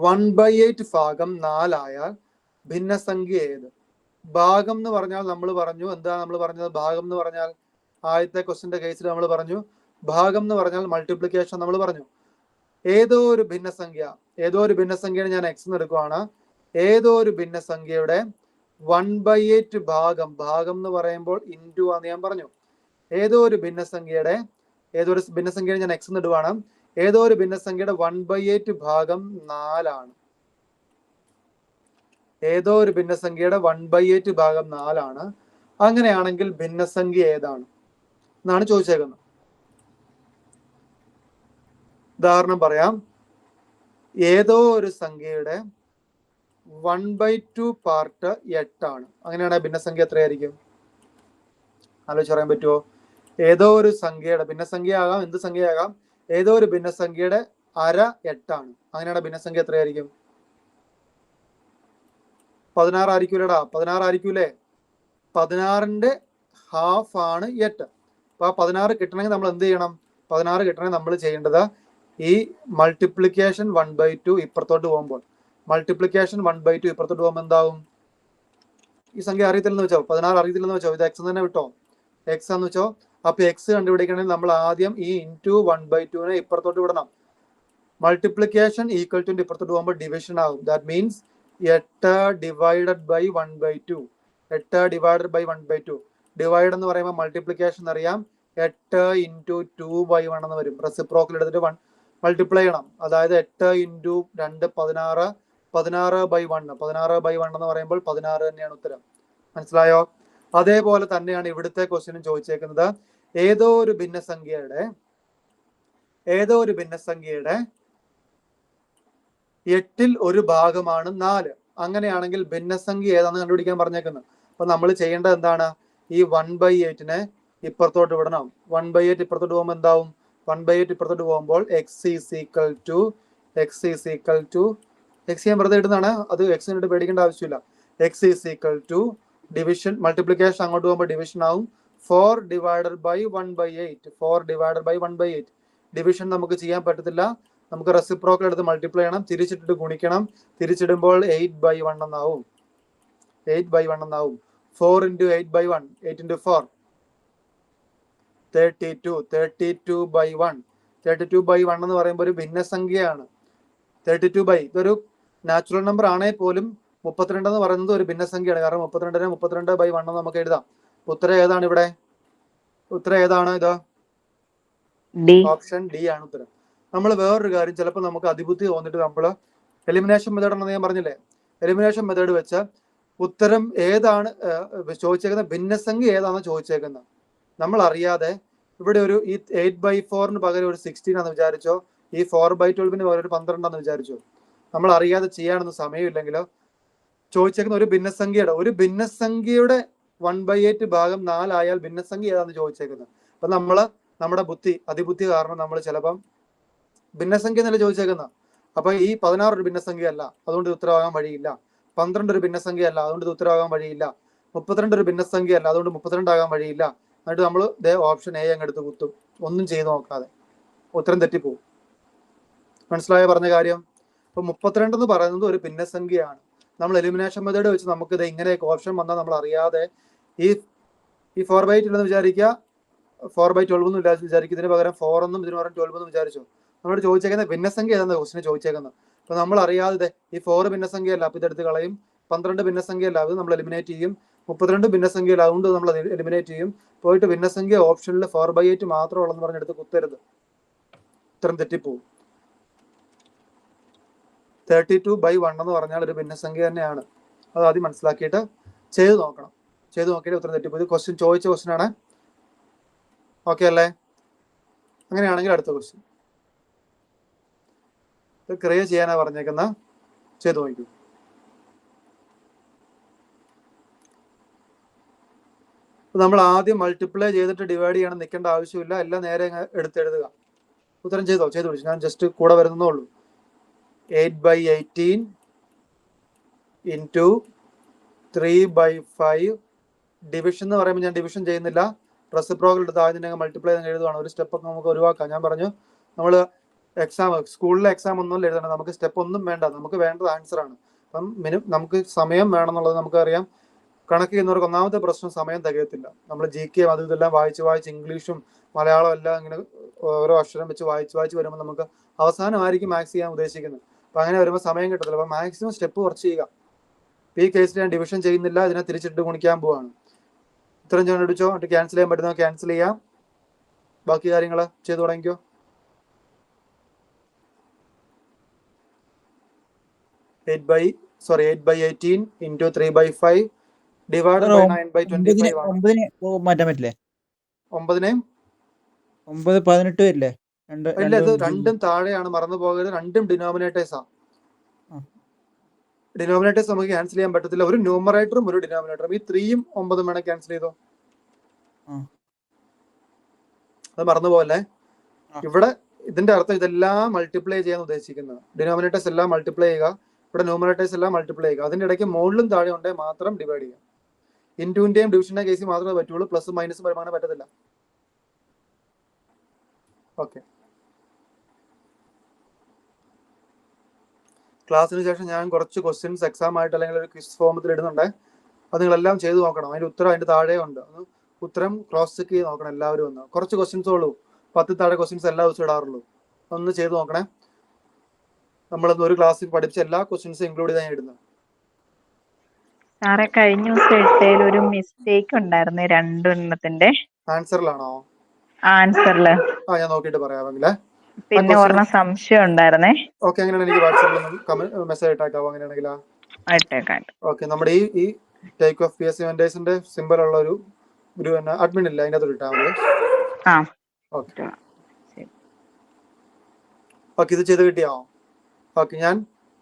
A: 1/8 ഭാഗം 4 ആയാൽ ഭിന്നസംഖ്യ ഏത്? ഭാഗം എന്ന് പറഞ്ഞാൽ നമ്മൾ പറഞ്ഞു, എന്താണ് നമ്മൾ പറഞ്ഞത്? ഭാഗം എന്ന് പറഞ്ഞാൽ ആദ്യത്തെ ക്വസ്റ്റിന്റെ കേസിൽ നമ്മൾ പറഞ്ഞു ഭാഗം എന്ന് പറഞ്ഞാൽ മൾട്ടിപ്ലിക്കേഷൻ നമ്മൾ പറഞ്ഞു. ഏതോ ഒരു ഭിന്നസംഖ്യയുടെ ഞാൻ എക്സ് എന്ന് എടുക്കുവാണ്. ഏതോ ഒരു ഭിന്നസംഖ്യയുടെ 1/8 ഭാഗം എന്ന് പറയുമ്പോൾ ഇൻറ്റു ആണെന്ന് ഞാൻ പറഞ്ഞു. ഏതോ ഒരു ഭിന്നസംഖ്യയുടെ ഞാൻ എക്സ് എന്ന് ഇടുവാണ്. ഏതോ ഒരു ഭിന്നസംഖ്യയുടെ 1/8 ഭാഗം 4 ആണ്. ഏതോ ഒരു ഭിന്നസംഖ്യയുടെ 1/8 ഭാഗം 4 ആണ്. അങ്ങനെയാണെങ്കിൽ ഭിന്നസംഖ്യ ഏതാണ് എന്നാണ് ചോദിച്ചേക്കുന്നത്. ഉദാഹരണം പറയാം. ഏതോ ഒരു സംഖ്യയുടെ 1/2 പാർട്ട് 8 ആണ്. അങ്ങനെയാണെങ്കിൽ ഭിന്നസംഖ്യ എത്രയായിരിക്കും? ആലോചിച്ച് പറയാൻ പറ്റുമോ? ഏതോ ഒരു സംഖ്യയുടെ ഭിന്നസംഖ്യ ആകാം, എന്ത് സംഖ്യയാകാം, ഏതോ ഒരു ഭിന്നസംഖ്യയുടെ അര 8 ആണ്. അങ്ങനെയാണെങ്കിൽ ഭിന്നസംഖ്യ എത്രയായിരിക്കും? 16 ആയിരിക്കൂലടാ. 16 ആയിരിക്കൂലേ? 16ന്റെ ഹാഫ് ആണ് 8. അപ്പൊ ആ 16 കിട്ടണമെങ്കിൽ നമ്മൾ എന്ത് ചെയ്യണം? 16 കിട്ടണമെങ്കിൽ നമ്മൾ ചെയ്യേണ്ടത് ഈ മൾട്ടിപ്ലിക്കേഷൻ 1/2 ഇപ്പുറത്തോട്ട് പോകുമ്പോൾ എന്താവും? ഈ സംഖ്യ അറിയത്തില്ലെന്ന് വെച്ചോ, 16 അറിയത്തില്ലെന്ന് വെച്ചോ, ഇത് എക്സ് തന്നെ വിട്ടോ, എക്സ് എന്ന് വെച്ചോ. അപ്പൊ എക്സ് കണ്ടുപിടിക്കണമെങ്കിൽ നമ്മൾ ആദ്യം ഈ ഇൻറ്റു 1/2 ഇപ്പുറത്തോട്ട് വിടണം. മൾട്ടിപ്ലിക്കേഷൻ ഈക്വൽ ടു ഇപ്പുറത്തോട്ട് പോകുമ്പോൾ ഡിവിഷൻ ആവും. That means 8 divided by 1/2. 8 divided by 1/2. Divide എന്ന് പറയുമ്പോൾ മൾട്ടിപ്ലിക്കേഷൻ അറിയാം, 8 ഇൻറ്റു 2/1 എന്ന് വരും. റെസിപ്രോക്കൽ എടുത്തിട്ട് മൾട്ടിപ്ലൈ ചെയ്യണം. അതായത് 8 ഇൻറ്റു 2 16, 16/1. 16/1 എന്ന് പറയുമ്പോൾ 16 തന്നെയാണ് ഉത്തരം. മനസ്സിലായോ? അതേപോലെ തന്നെയാണ് ഇവിടുത്തെ ക്വസ്റ്റ്യനും ചോദിച്ചേക്കുന്നത്. ഏതോ ഒരു ഭിന്നസംഖ്യയുടെ 8ൽ ഒരു ഭാഗമാണ് 4. അങ്ങനെയാണെങ്കിൽ ഭിന്നസംഖ്യ ഏതാണെന്ന് കണ്ടുപിടിക്കാൻ പറഞ്ഞേക്കുന്നത്. അപ്പൊ നമ്മൾ ചെയ്യേണ്ടത് എന്താണ്? ഈ 1/8 ഇപ്പുറത്തോട്ട് വിടണം. 1/8 ഇപ്പുറത്തോട്ട് പോകുമ്പോൾ എന്താവും? 1/8 ഇപ്പുറത്തോട്ട് പോകുമ്പോൾ x ഞാൻ വെറുതെ ഇടുന്നതാണ്, അത് x ഇട്ട് പേടിക്കേണ്ട ആവശ്യമില്ല. x ഡിവിഷൻ, മൾട്ടിപ്ലിക്കേഷൻ അങ്ങോട്ട് പോകുമ്പോൾ ഡിവിഷൻ ആവും. 4 ഡിവൈഡഡ് ബൈ 1/8. ഡിവിഷൻ നമുക്ക് ചെയ്യാൻ പറ്റത്തില്ല, നമുക്ക് റെസിപ്രോക്കൽ എടുത്ത് മൾട്ടിപ്ലൈ ചെയ്യണം, തിരിച്ചിട്ടിട്ട് ഗുണിക്കണം. തിരിച്ചിടുമ്പോൾ 8/1 എന്നാവും. 4 ഇൻറ്റു 8/1, 8 ഇൻറ്റു 4 32. 32/1. 32/1 എന്ന് പറയുമ്പോൾ ഒരു ഭിന്നസംഖ്യയാണ്. 32 ഇതൊരു നാച്ചുറൽ നമ്പർ ആണെങ്കിൽ പോലും 32 എന്ന് പറയുന്നത് ഒരു ഭിന്നസംഖ്യയാണ്. കാരണം 32നെ 32/1 നമുക്ക് എഴുതാം. ഉത്തരം ഏതാണ് ഇവിടെ? ഉത്തരം ഏതാണ്? ഇത് ഓപ്ഷൻ ഡി ആണ് ഉത്തരം. നമ്മൾ വേറൊരു കാര്യം, ചിലപ്പോൾ നമുക്ക് അതിബുദ്ധി തോന്നിട്ട് നമ്മൾ എലിമിനേഷൻ മെത്തേഡ് ആണെന്ന് ഞാൻ പറഞ്ഞില്ലേ, എലിമിനേഷൻ മെത്തേഡ് വെച്ച് ഉത്തരം ഏതാണ് ചോദിച്ചേക്കുന്നത്, ഭിന്നസംഖ്യ ഏതാണെന്ന് ചോദിച്ചേക്കുന്നത്. നമ്മൾ അറിയാതെ ഇവിടെ ഒരു ഈ 8/4 പകരം ഒരു 16 ആണെന്ന് വിചാരിച്ചോ, ഈ 4/12 പകരം ഒരു 12 ആണെന്ന് വിചാരിച്ചോ, നമ്മൾ അറിയാതെ ചെയ്യാനൊന്നും സമയമില്ലെങ്കിലോ ചോദിച്ചേക്കുന്ന ഒരു ഭിന്നസംഖ്യയുടെ 1/8 ഭാഗം 4 ആയാൽ ഭിന്നസംഖ്യ ഏതാണെന്ന് ചോദിച്ചേക്കുന്നത്. അപ്പൊ നമ്മുടെ അതിബുദ്ധി കാരണം നമ്മൾ ചിലപ്പം ഭിന്നസംഖ്യ എന്നല്ല ചോദിച്ചേക്കുന്ന. അപ്പൊ ഈ 16 ഒരു ഭിന്നസംഖ്യ അല്ല, അതുകൊണ്ട് ഇത് ഉത്തരവാകാൻ വഴിയില്ല. 12 ഒരു ഭിന്നസംഖ്യ അല്ല, അതുകൊണ്ട് ഇത് ഉത്തരവാകാൻ വഴിയില്ല. 32 ഒരു ഭിന്നസംഖ്യ അല്ല, അതുകൊണ്ട് 32 ആകാൻ വഴിയില്ല. എന്നിട്ട് നമ്മൾ ഓപ്ഷൻ എ അങ്ങ് എടുത്ത് കുത്തും, ഒന്നും ചെയ്ത് നോക്കാതെ. ഉത്തരം തെറ്റിപ്പോവും. മനസ്സിലായോ പറഞ്ഞ കാര്യം? അപ്പൊ 32 എന്ന് പറയുന്നത് ഒരു ഭിന്നസംഖ്യയാണ്. നമ്മൾ എലിമിനേഷൻ മെത്തേഡ് വെച്ച് നമുക്ക് ഇത് ഇങ്ങനെയൊക്കെ ഓപ്ഷൻ വന്നാൽ നമ്മൾ അറിയാതെ ഈ 4/8 ഉണ്ടെന്ന് വിചാരിക്കുക, 4/12 ഒന്നും ഇല്ല വിചാരിക്കും, ഇതിന് പകരം 4 എന്നും ഇതിന് പകരം 12 എന്നും വിചാരിച്ചു. നമ്മളോട് ചോദിച്ചേക്കുന്ന ഭിന്നസംഖ്യ ഏതാണെന്ന് ക്വസ്റ്റിന് ചോദിച്ചേക്കുന്നത്. അപ്പൊ നമ്മൾ അറിയാതെ ഈ 4 ഭിന്നസംഖ്യ അല്ല, അപ്പൊ ഇതെടുത്ത് കളയും. 12 ഭിന്നസംഖ്യ അല്ല, അത് നമ്മൾ എലിമിനേറ്റ് ചെയ്യും. 32 ഭിന്നസംഖ്യ അല്ല, അതുകൊണ്ട് നമ്മൾ എലിമിനേറ്റ് ചെയ്യും. പോയിട്ട് ഭിന്നസംഖ്യ ഓപ്ഷനിൽ 4/8 മാത്രം ഉള്ളെന്ന് പറഞ്ഞെടുത്ത് കുത്തരുത്, ഉത്തരം തെറ്റിപ്പോവും. 32/1 എന്ന് പറഞ്ഞാൽ ഒരു ഭിന്നസംഖ്യ തന്നെയാണ്. അത് ആദ്യം മനസ്സിലാക്കിയിട്ട് ചെയ്ത് നോക്കണം. ചെയ്ത് നോക്കിയിട്ട് ഉത്തരം തെറ്റിപ്പോയി. ക്വസ്റ്റ്യൻ ചോദിച്ച ക്വസ്റ്റ്യൻ ആണ്. ഓക്കെ അല്ലേ? അങ്ങനെയാണെങ്കിൽ അടുത്ത ക്വസ്റ്റ്യൻ ക്രിയ ചെയ്യാനാ പറഞ്ഞേക്കുന്ന, ചെയ്തു നോക്കൂ. നമ്മൾ ആദ്യം മൾട്ടിപ്ലൈ ചെയ്തിട്ട് ഡിവൈഡ് ചെയ്യണം, നിൽക്കേണ്ട ആവശ്യമില്ല, എല്ലാം നേരെ എടുത്തെഴുതുക. ഉത്തരം ചെയ്തു പിടിച്ചു. ഞാൻ ജസ്റ്റ് കൂടെ വരുന്നേ ഉള്ളൂ. 8/18 ഇൻറ്റു 3/5. ഡിവിഷൻ എന്ന് പറയുമ്പോൾ ഞാൻ ഡിവിഷൻ ചെയ്യുന്നില്ല, റെസിപ്രോക്കൽ എടുത്ത് ആദ്യം മൾട്ടിപ്ലൈ എഴുതുവാണ്. ഒരു സ്റ്റെപ്പ് ഒക്കെ നമുക്ക് ഒഴിവാക്കാം. ഞാൻ പറഞ്ഞു നമ്മൾ സ്കൂളിലെ എക്സാം ഒന്നും എഴുതണം, നമുക്ക് സ്റ്റെപ്പ് ഒന്നും വേണ്ട, നമുക്ക് വേണ്ടത് ആൻസർ ആണ്. അപ്പം നമുക്ക് സമയം വേണമെന്നുള്ളത് നമുക്കറിയാം. കണക്ക് ചെയ്യുന്നവർക്ക് ഒന്നാമത്തെ പ്രശ്നം സമയം തികയത്തില്ല. നമ്മൾ GK അതും ഇതെല്ലാം വായിച്ച് ഇംഗ്ലീഷും മലയാളം എല്ലാം ഇങ്ങനെ ഓരോ അക്ഷരം വെച്ച് വായിച്ച് വരുമ്പോൾ നമുക്ക് അവസാനമായിരിക്കും മാത്സ് ചെയ്യാൻ ഉദ്ദേശിക്കുന്നത്. അപ്പൊ അങ്ങനെ വരുമ്പോൾ സമയം കിട്ടത്തില്ല. അപ്പൊ മാക്സിമം സ്റ്റെപ്പ് കുറച്ച് ചെയ്യുക. ഈ കേസിൽ ഞാൻ ഡിവിഷൻ ചെയ്യുന്നില്ല, ഇതിനെ തിരിച്ചിട്ട് ഗുണിക്കാൻ പോവാണ്. ഇത്രയും ഞാൻ അടിച്ചോ, എന്നിട്ട് ക്യാൻസൽ ചെയ്യാൻ പറ്റുന്ന ക്യാൻസൽ ചെയ്യാം. ബാക്കി കാര്യങ്ങൾ ചെയ്തു തുടങ്ങിക്കോ. Eight by 18 into 3/5 divide by 9/25 ആണ്.
B: 9 മാറ്റാൻ പറ്റില്ലേ?
A: 9
B: 18 വരില്ലേ?
A: ഇല്ല, ഇത് രണ്ടും താഴെയാണ്, മറന്നു പോകരുത്. രണ്ടും ഡിനോമിനേറ്റേഴ്സാ. ഡിനോമിനേറ്റേഴ്സ് നമുക്ക് ക്യാൻസൽ ചെയ്യാൻ പറ്റത്തില്ല. ഒരു ന്യൂമറേറ്ററും ഒരു ഡിനോമിനേറ്ററും, ഈ 3യും 9 വേണേ ക്യാൻസൽ ചെയ്തോ. അത് മറന്നു പോകല്ലേ. ഇവിടെ ഇതിന്റെ അർത്ഥം ഇതെല്ലാം മൾട്ടിപ്ലൈ ചെയ്യാൻ ഉദ്ദേശിക്കുന്നത്. ഡിനോമിനേറ്റേഴ്സ് എല്ലാം മൾട്ടിപ്ലൈ ചെയ്യുക, ഇവിടെ ന്യൂമറേറ്റേഴ്സ് എല്ലാം മൾട്ടിപ്ലൈ ചെയ്യുക. അതിന്റെ ഇടയ്ക്ക് മുകളിലും താഴെ ഉണ്ടെങ്കിൽ മാത്രം ഡിവൈഡ് ചെയ്യുക. ഇൻറ്റുവിന്റെയും ഡിവിഷന്റെ കേസിൽ മാത്രമേ പറ്റുള്ളൂ, പ്ലസും മൈനസും വരുമാനം പറ്റത്തില്ല. ഓക്കെ, ക്ലാസ്സിന് ശേഷം ഞാൻ കുറച്ച് ക്വസ്റ്റ്യൻസ് എക്സാം ആയിട്ട് അല്ലെങ്കിൽ ഒരു ക്വിസ് ഫോമത്തിൽ ഇടുന്നുണ്ട്. അത് നിങ്ങളെല്ലാം ചെയ്ത് നോക്കണം. അതിന്റെ ഉത്തരം അതിന്റെ താഴെ ഉണ്ട്. ഉത്തരം ക്രോസ് ചെക്ക് ചെയ്ത് നോക്കണം എല്ലാവരും. ഒന്ന് കുറച്ച് ക്വസ്റ്റ്യൻസ് ഉള്ളൂ, 10 താഴെ ക്വസ്റ്റ്യൻസ് എല്ലാ ദിവസവും ഇടാറുള്ളൂ. ഒന്ന് ചെയ്ത് നോക്കണേ. നമ്മളൊന്ന് ഒരു ക്ലാസ്സിൽ പഠിപ്പിച്ച എല്ലാ ക്വസ്റ്റ്യൻസും ഇൻക്ലൂഡ് ചെയ്താൽ ഇടുന്നത്.
C: സാറേ കഴിഞ്ഞ ദിവസം ഇട്ടതിൽ ഒരു മിസ്റ്റേക്ക് ഉണ്ടായിരുന്നു രണ്ടെണ്ണത്തിന്റെ
A: ആൻസറിലാണോ?
C: ആൻസറില്.
A: ഞാൻ നോക്കിയിട്ട് പറയാമെങ്കിലേ.
C: പിന്നെ ഒരെണ്ണം സംശയം ഉണ്ടായിരുന്നേ.
A: ഓക്കെ, അങ്ങനെയാണ് എനിക്ക് വാട്സാപ്പിൽ മെസ്സേജ് ഇട്ടേക്കാവോ അങ്ങനെയാണെങ്കിൽ?
C: ഇട്ടേക്കാം.
A: ഓക്കെ, നമ്മുടെ ഈ ടേക്ക് ഓഫ് PSC വെന്റേഴ്സിന്റെ സിമ്പിൾ ഉള്ള ഒരു അഡ്മിൻ ഇല്ല, അതിൻ്റെ അകത്ത് ഇട്ടാൽ മതി. ഓക്കെ, ഇത് ചെയ്ത് കിട്ടിയോ? ഓക്കെ, ഞാൻ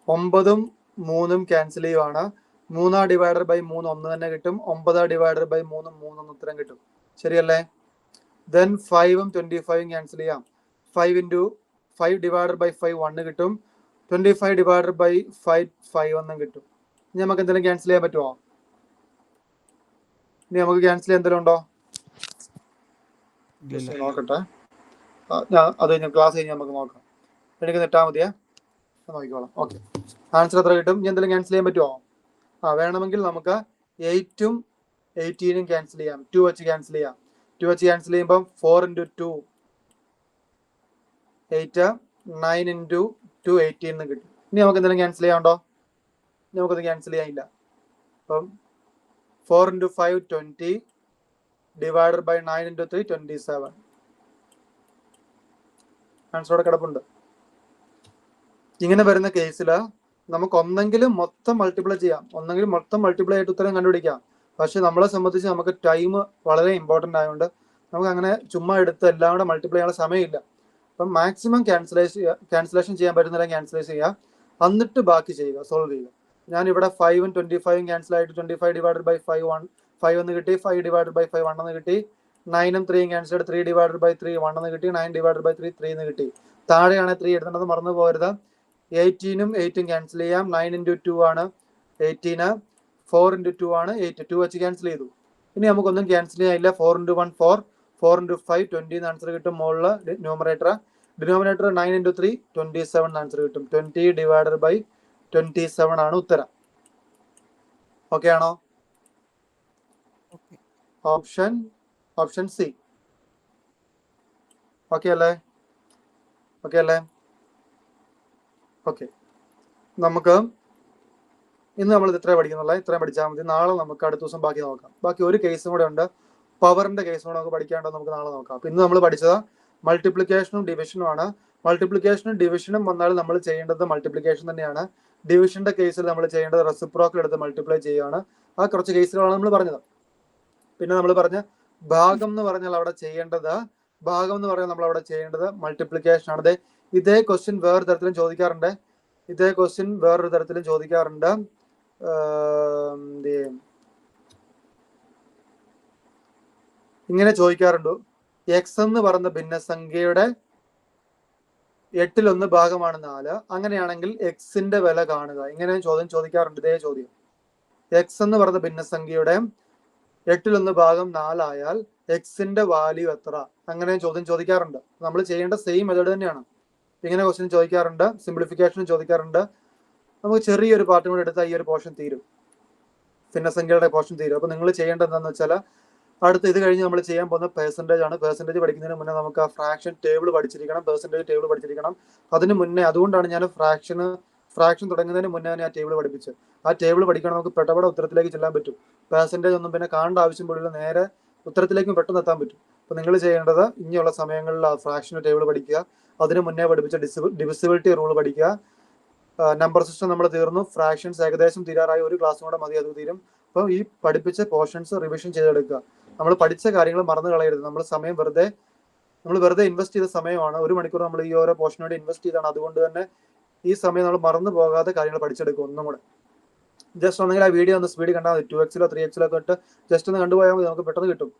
A: 9 ഉം 3 ക്യാൻസൽ ചെയ്യുവാണ്. 3 ഡിവൈഡർ ബൈ 3 1 തന്നെ കിട്ടും. 9 ഡിവൈഡർ ബൈ 3 3 ഉത്തരം കിട്ടും. ശരിയല്ലേ? ദെൻ 5 ഉം 25 ക്യാൻസൽ ചെയ്യാം. 5 ഇൻറ്റു 5 ഡിവൈഡർ ബൈ 5 1 കിട്ടും. 25 ഡിവൈഡർ ബൈ 5 5 എന്നും കിട്ടും. ഇനി നമുക്ക് എന്തെങ്കിലും ക്യാൻസൽ ചെയ്യാൻ പറ്റുമോ? ഇനി നമുക്ക് ക്യാൻസൽ ചെയ്യാൻ എന്തെങ്കിലും ഉണ്ടോ? നോക്കട്ടെ, അത് കഴിഞ്ഞ് ക്ലാസ് കഴിഞ്ഞ് നമുക്ക് നോക്കാം. എനിക്ക് നിട്ടാൽ മതിയേ, നോക്കിക്കോളാം. ഓക്കെ, ആൻസർ എത്ര കിട്ടും? ഇനി എന്തെങ്കിലും ക്യാൻസൽ ചെയ്യാൻ പറ്റുമോ? വേണമെങ്കിൽ നമുക്ക് 8 ഉം 18 ക്യാൻസൽ ചെയ്യാം. 2 വെച്ച് ക്യാൻസൽ ചെയ്യാം. 2 വെച്ച് ക്യാൻസൽ ചെയ്യുമ്പം 4 ഇൻറ്റു 2 8, 9 ഇൻറ്റു 2 18 എന്ന് കിട്ടും. ഇനി നമുക്ക് എന്തെങ്കിലും ക്യാൻസൽ ചെയ്യാനുണ്ടോ? നമുക്കത് ക്യാൻസൽ ചെയ്യാനില്ല. അപ്പം 4 ഇൻറ്റു 5 20 ഡിവൈഡഡ് ബൈ 9 ഇൻറ്റു 3 27. ആൻസറോടെ കിടപ്പുണ്ട്. ഇങ്ങനെ വരുന്ന കേസിൽ നമുക്ക് ഒന്നെങ്കിലും മൊത്തം മൾട്ടിപ്ലൈ ചെയ്യാം, ഒന്നെങ്കിലും മൊത്തം മൾട്ടിപ്ലൈ ആയിട്ട് ഉത്തരം കണ്ടുപിടിക്കാം. പക്ഷെ നമ്മളെ സംബന്ധിച്ച് നമുക്ക് ടൈം വളരെ ഇമ്പോർട്ടൻ്റ് ആയതുകൊണ്ട് നമുക്ക് അങ്ങനെ ചുമ്മാ എടുത്ത് എല്ലാം കൂടെ മൾട്ടിപ്ലൈ ചെയ്യാനുള്ള സമയമില്ല. അപ്പം മാക്സിമം ക്യാൻസലേഷൻ ചെയ്യാൻ പറ്റുന്നില്ല ക്യാൻസലേഷൻ ചെയ്യുക, എന്നിട്ട് ബാക്കി ചെയ്യുക, സോൾവ് ചെയ്യുക. ഞാനിവിടെ 5 ഉം 25 ക്യാൻസൽ ആയിട്ട് 25 ഡിവൈഡഡ് ബൈ 5 എന്ന് കിട്ടി. 5 ഡിവൈഡഡ് ബൈ 5 1 എന്ന് കിട്ടി. 9 ഉം 3 ക്യാൻസൽ ആയിട്ട് 3 ഡിവൈഡഡ് ബൈ 3 1 എന്ന് കിട്ടി. 9 ഡിവൈഡഡ് ബൈ 3 3 എന്ന് കിട്ടി. താഴെയാണ് 3 എടുത്തേണ്ടത്, മറന്നു പോകരുത്. 18 ഉം 8 ഉം ക്യാൻസൽ ചെയ്യാം. 9 ഇൻറ്റു 2 ആണ് 18, 4 ഇൻറ്റു 2 ആണ് 8. 2 വെച്ച് ക്യാൻസൽ ചെയ്തു. ഇനി നമുക്കൊന്നും ക്യാൻസൽ ചെയ്യാനില്ല. 4 ഇൻറ്റു 1 4, 4 ഇൻറ്റു 5 20 എന്ന് ആൻസർ കിട്ടും. മുകളിൽ ഡിനോമിനേറ്റർ 9 ഇൻറ്റു 3 27 ആൻസർ കിട്ടും. 20 ഡിവൈഡഡ് ബൈ 27 ആണ് ഉത്തരം. ഓക്കെ ആണോ? Option C. ഓക്കെ അല്ലേ? ഓക്കെ, നമുക്ക് ഇന്ന് നമ്മൾ ഇത്രയും പഠിക്കുന്നുള്ള, ഇത്രയും പഠിച്ചാൽ മതി. നാളെ നമുക്ക് അടുത്ത ദിവസം ബാക്കി നോക്കാം. ബാക്കി ഒരു കേസും കൂടെ ഉണ്ട്, പവറിന്റെ കേസും കൂടെ നമുക്ക് പഠിക്കാണ്ടോ, നമുക്ക് നാളെ നോക്കാം. ഇന്ന് നമ്മൾ പഠിച്ചത് മൾട്ടിപ്ലിക്കേഷനും ഡിവിഷനും ആണ്. മൾട്ടിപ്ലിക്കേഷനും ഡിവിഷനും വന്നാൽ നമ്മൾ ചെയ്യേണ്ടത് മൾട്ടിപ്ലിക്കേഷൻ തന്നെയാണ്. ഡിവിഷന്റെ കേസിൽ നമ്മൾ ചെയ്യേണ്ടത് റെസിപ്രോക്കൽ എടുത്ത് മൾട്ടിപ്ലൈ ചെയ്യുകയാണ്. ആ കുറച്ച് കേസുകളാണ് നമ്മൾ പറഞ്ഞത്. പിന്നെ നമ്മൾ പറഞ്ഞ ഭാഗം എന്ന് പറഞ്ഞാൽ അവിടെ ചെയ്യേണ്ടത് മൾട്ടിപ്ലിക്കേഷൻ ആണ്. ഇതേ ക്വസ്റ്റ്യൻ വേറൊരു തരത്തിലും ചോദിക്കാറുണ്ട്. ഇങ്ങനെ ചോദിക്കാറുണ്ട്, എക്സ് എന്ന് പറയുന്ന ഭിന്നസംഖ്യയുടെ 8/1 ഭാഗമാണ് 4. അങ്ങനെയാണെങ്കിൽ എക്സിന്റെ വില കാണുക. ഇങ്ങനെ ചോദ്യം ചോദിക്കാറുണ്ട്. ഇതേ ചോദ്യം, എക്സ് എന്ന് പറയുന്ന ഭിന്നസംഖ്യയുടെ 8/1 ഭാഗം 4 ആയാൽ എക്സിന്റെ വാല്യൂ എത്ര? അങ്ങനെ ചോദ്യം ചോദിക്കാറുണ്ട്. നമ്മൾ ചെയ്യേണ്ട സെയിം മെത്തേഡ് തന്നെയാണ്. ഇങ്ങനെ ക്വസ്റ്റ്യൻ ചോദിക്കാറുണ്ട്, സിംപ്ലിഫിക്കേഷൻ ചോദിക്കാറുണ്ട്. നമുക്ക് ചെറിയൊരു പാർട്ടും കൂടെ എടുത്താൽ ഈ ഒരു പോർഷൻ തീരും, ഭിന്നസംഖ്യയുടെ പോർഷൻ തീരും. അപ്പൊ നിങ്ങൾ ചെയ്യേണ്ടത് എന്താണെന്ന് വെച്ചാൽ, അടുത്ത് ഇത് കഴിഞ്ഞ് നമ്മൾ ചെയ്യാൻ പോകുന്ന പെർസെൻറ്റേജ് ആണ്. പെർസെൻറ്റേജ് പഠിക്കുന്നതിന് മുന്നേ നമുക്ക് ആ ഫ്രാക്ഷൻ ടേബിൾ പഠിച്ചിരിക്കണം, പെർസെൻറ്റേജ് ടേബിൾ പഠിച്ചിരിക്കണം. അതിന് മുന്നേ, അതുകൊണ്ടാണ് ഞാൻ ഫ്രാക്ഷൻ തുടങ്ങുന്നതിന് മുന്നേ ഞാൻ ആ ടേബിൾ പഠിപ്പിച്ചത്. ആ ടേബിൾ പഠിക്കണം, നമുക്ക് പെട്ടപെട ഉത്തരത്തിലേക്ക് ചെല്ലാൻ പറ്റും. പെർസെൻറ്റേജ് ഒന്നും പിന്നെ കാണേണ്ട ആവശ്യം പോലും, നേരെ ഉത്തരത്തിലേക്കും പെട്ടെന്ന് എത്താൻ പറ്റും. അപ്പോൾ നിങ്ങൾ ചെയ്യേണ്ടത് ഇനിയുള്ള സമയങ്ങളിൽ ആ ഫ്രാക്ഷൻ ടേബിൾ പഠിക്കുക. അതിന് മുന്നേ പഠിപ്പിച്ച ഡിവിസിബിലിറ്റി റൂൾ പഠിക്കുക. നമ്പർ സിസ്റ്റം നമ്മൾ തീർന്നു. ഫ്രാക്ഷൻസ് ഏകദേശം തീരാറായി, ഒരു ക്ലാസ്സും കൂടെ മതി, അത് തീരും. അപ്പോൾ ഈ പഠിപ്പിച്ച പോർഷൻസ് റിവിഷൻ ചെയ്തെടുക്കുക. നമ്മൾ പഠിച്ച കാര്യങ്ങൾ മറന്നു കളയരുത്. നമ്മൾ വെറുതെ ഇൻവെസ്റ്റ് ചെയ്ത സമയമാണ്. 1 മണിക്കൂർ നമ്മൾ ഈ ഓരോ പോർഷന് വേണ്ടി ഇൻവെസ്റ്റ് ചെയ്താണ്. അതുകൊണ്ട് തന്നെ ഈ സമയം നമ്മൾ മറന്നു പോകാതെ കാര്യങ്ങൾ പഠിച്ചെടുക്കും. ഒന്നും കൂടെ ജസ്റ്റ് ഒന്നെങ്കിൽ ആ വീഡിയോ ഒന്ന് സ്പീഡ് കണ്ടാൽ മതി. 2x-ലോ 3x-ലോ ഒക്കെ ഇട്ട് ജസ്റ്റ് ഒന്ന് കണ്ടുപോയാൽ മതി, നമുക്ക് പെട്ടെന്ന് കിട്ടും.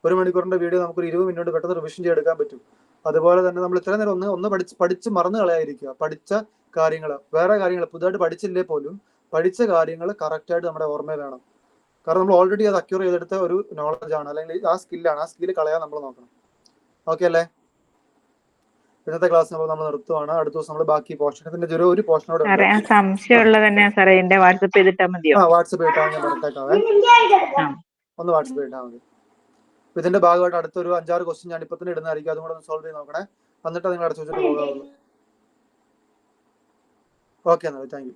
A: 1 മണിക്കൂറിന്റെ വീഡിയോ നമുക്ക് 20 മിനിറ്റ് പെട്ടെന്ന് റിവിഷൻ ചെയ്തെടുക്കാൻ പറ്റും. അതുപോലെ തന്നെ നമ്മൾ ഇത്ര നേരം ഒന്ന് പഠിച്ച് മറന്നു കളയാതിരിക്കുക. പഠിച്ച കാര്യങ്ങൾ, വേറെ കാര്യങ്ങൾ പുതുതായിട്ട് പഠിച്ചില്ലേ പോലും പഠിച്ച കാര്യങ്ങൾ കറക്റ്റായിട്ട് നമ്മുടെ ഓർമ്മയിൽ വേണം. കാരണം നമ്മൾ ഓൾറെഡി അത് അക്യൂർ ചെയ്തെടുത്ത ഒരു നോളജ് ആണ്, അല്ലെങ്കിൽ ആ സ്കില്ലാണ്. ആ സ്കില്ല് കളയാൻ നമ്മൾ നോക്കണം. ഓക്കെ അല്ലേ? ഇന്നത്തെ ക്ലാസ് നമ്മൾ നിർത്തുവാണ്. അടുത്ത ദിവസം നമ്മൾ ബാക്കി പോർഷനത്തിന്റെ ഒരു പോർഷനോട്
C: വാട്സപ്പ് ചെയ്തിട്ടാൽ മതിയോ?
A: വാട്സപ്പ് ചെയ്തിട്ടാൽ ഞാൻ പറഞ്ഞേക്കാവേ, ഒന്ന് വാട്സപ്പ് ചെയ്തിട്ടാൽ മതി. ഇതിന്റെ ഭാഗമായിട്ട് അടുത്തൊരു 5-6 ക്വസ്റ്റ്യൻ ഞാൻ ഇപ്പൊ തന്നെ ഇടുന്നതായിരിക്കും. അതും കൂടെ ഒന്ന് സോൾവ് ചെയ്ത് നോക്കണേ, എന്നിട്ട് നിങ്ങൾ അടച്ചു വെച്ചിട്ട് പോകാവുള്ളൂ. ഓക്കെ എന്നാൽ, താങ്ക് യു.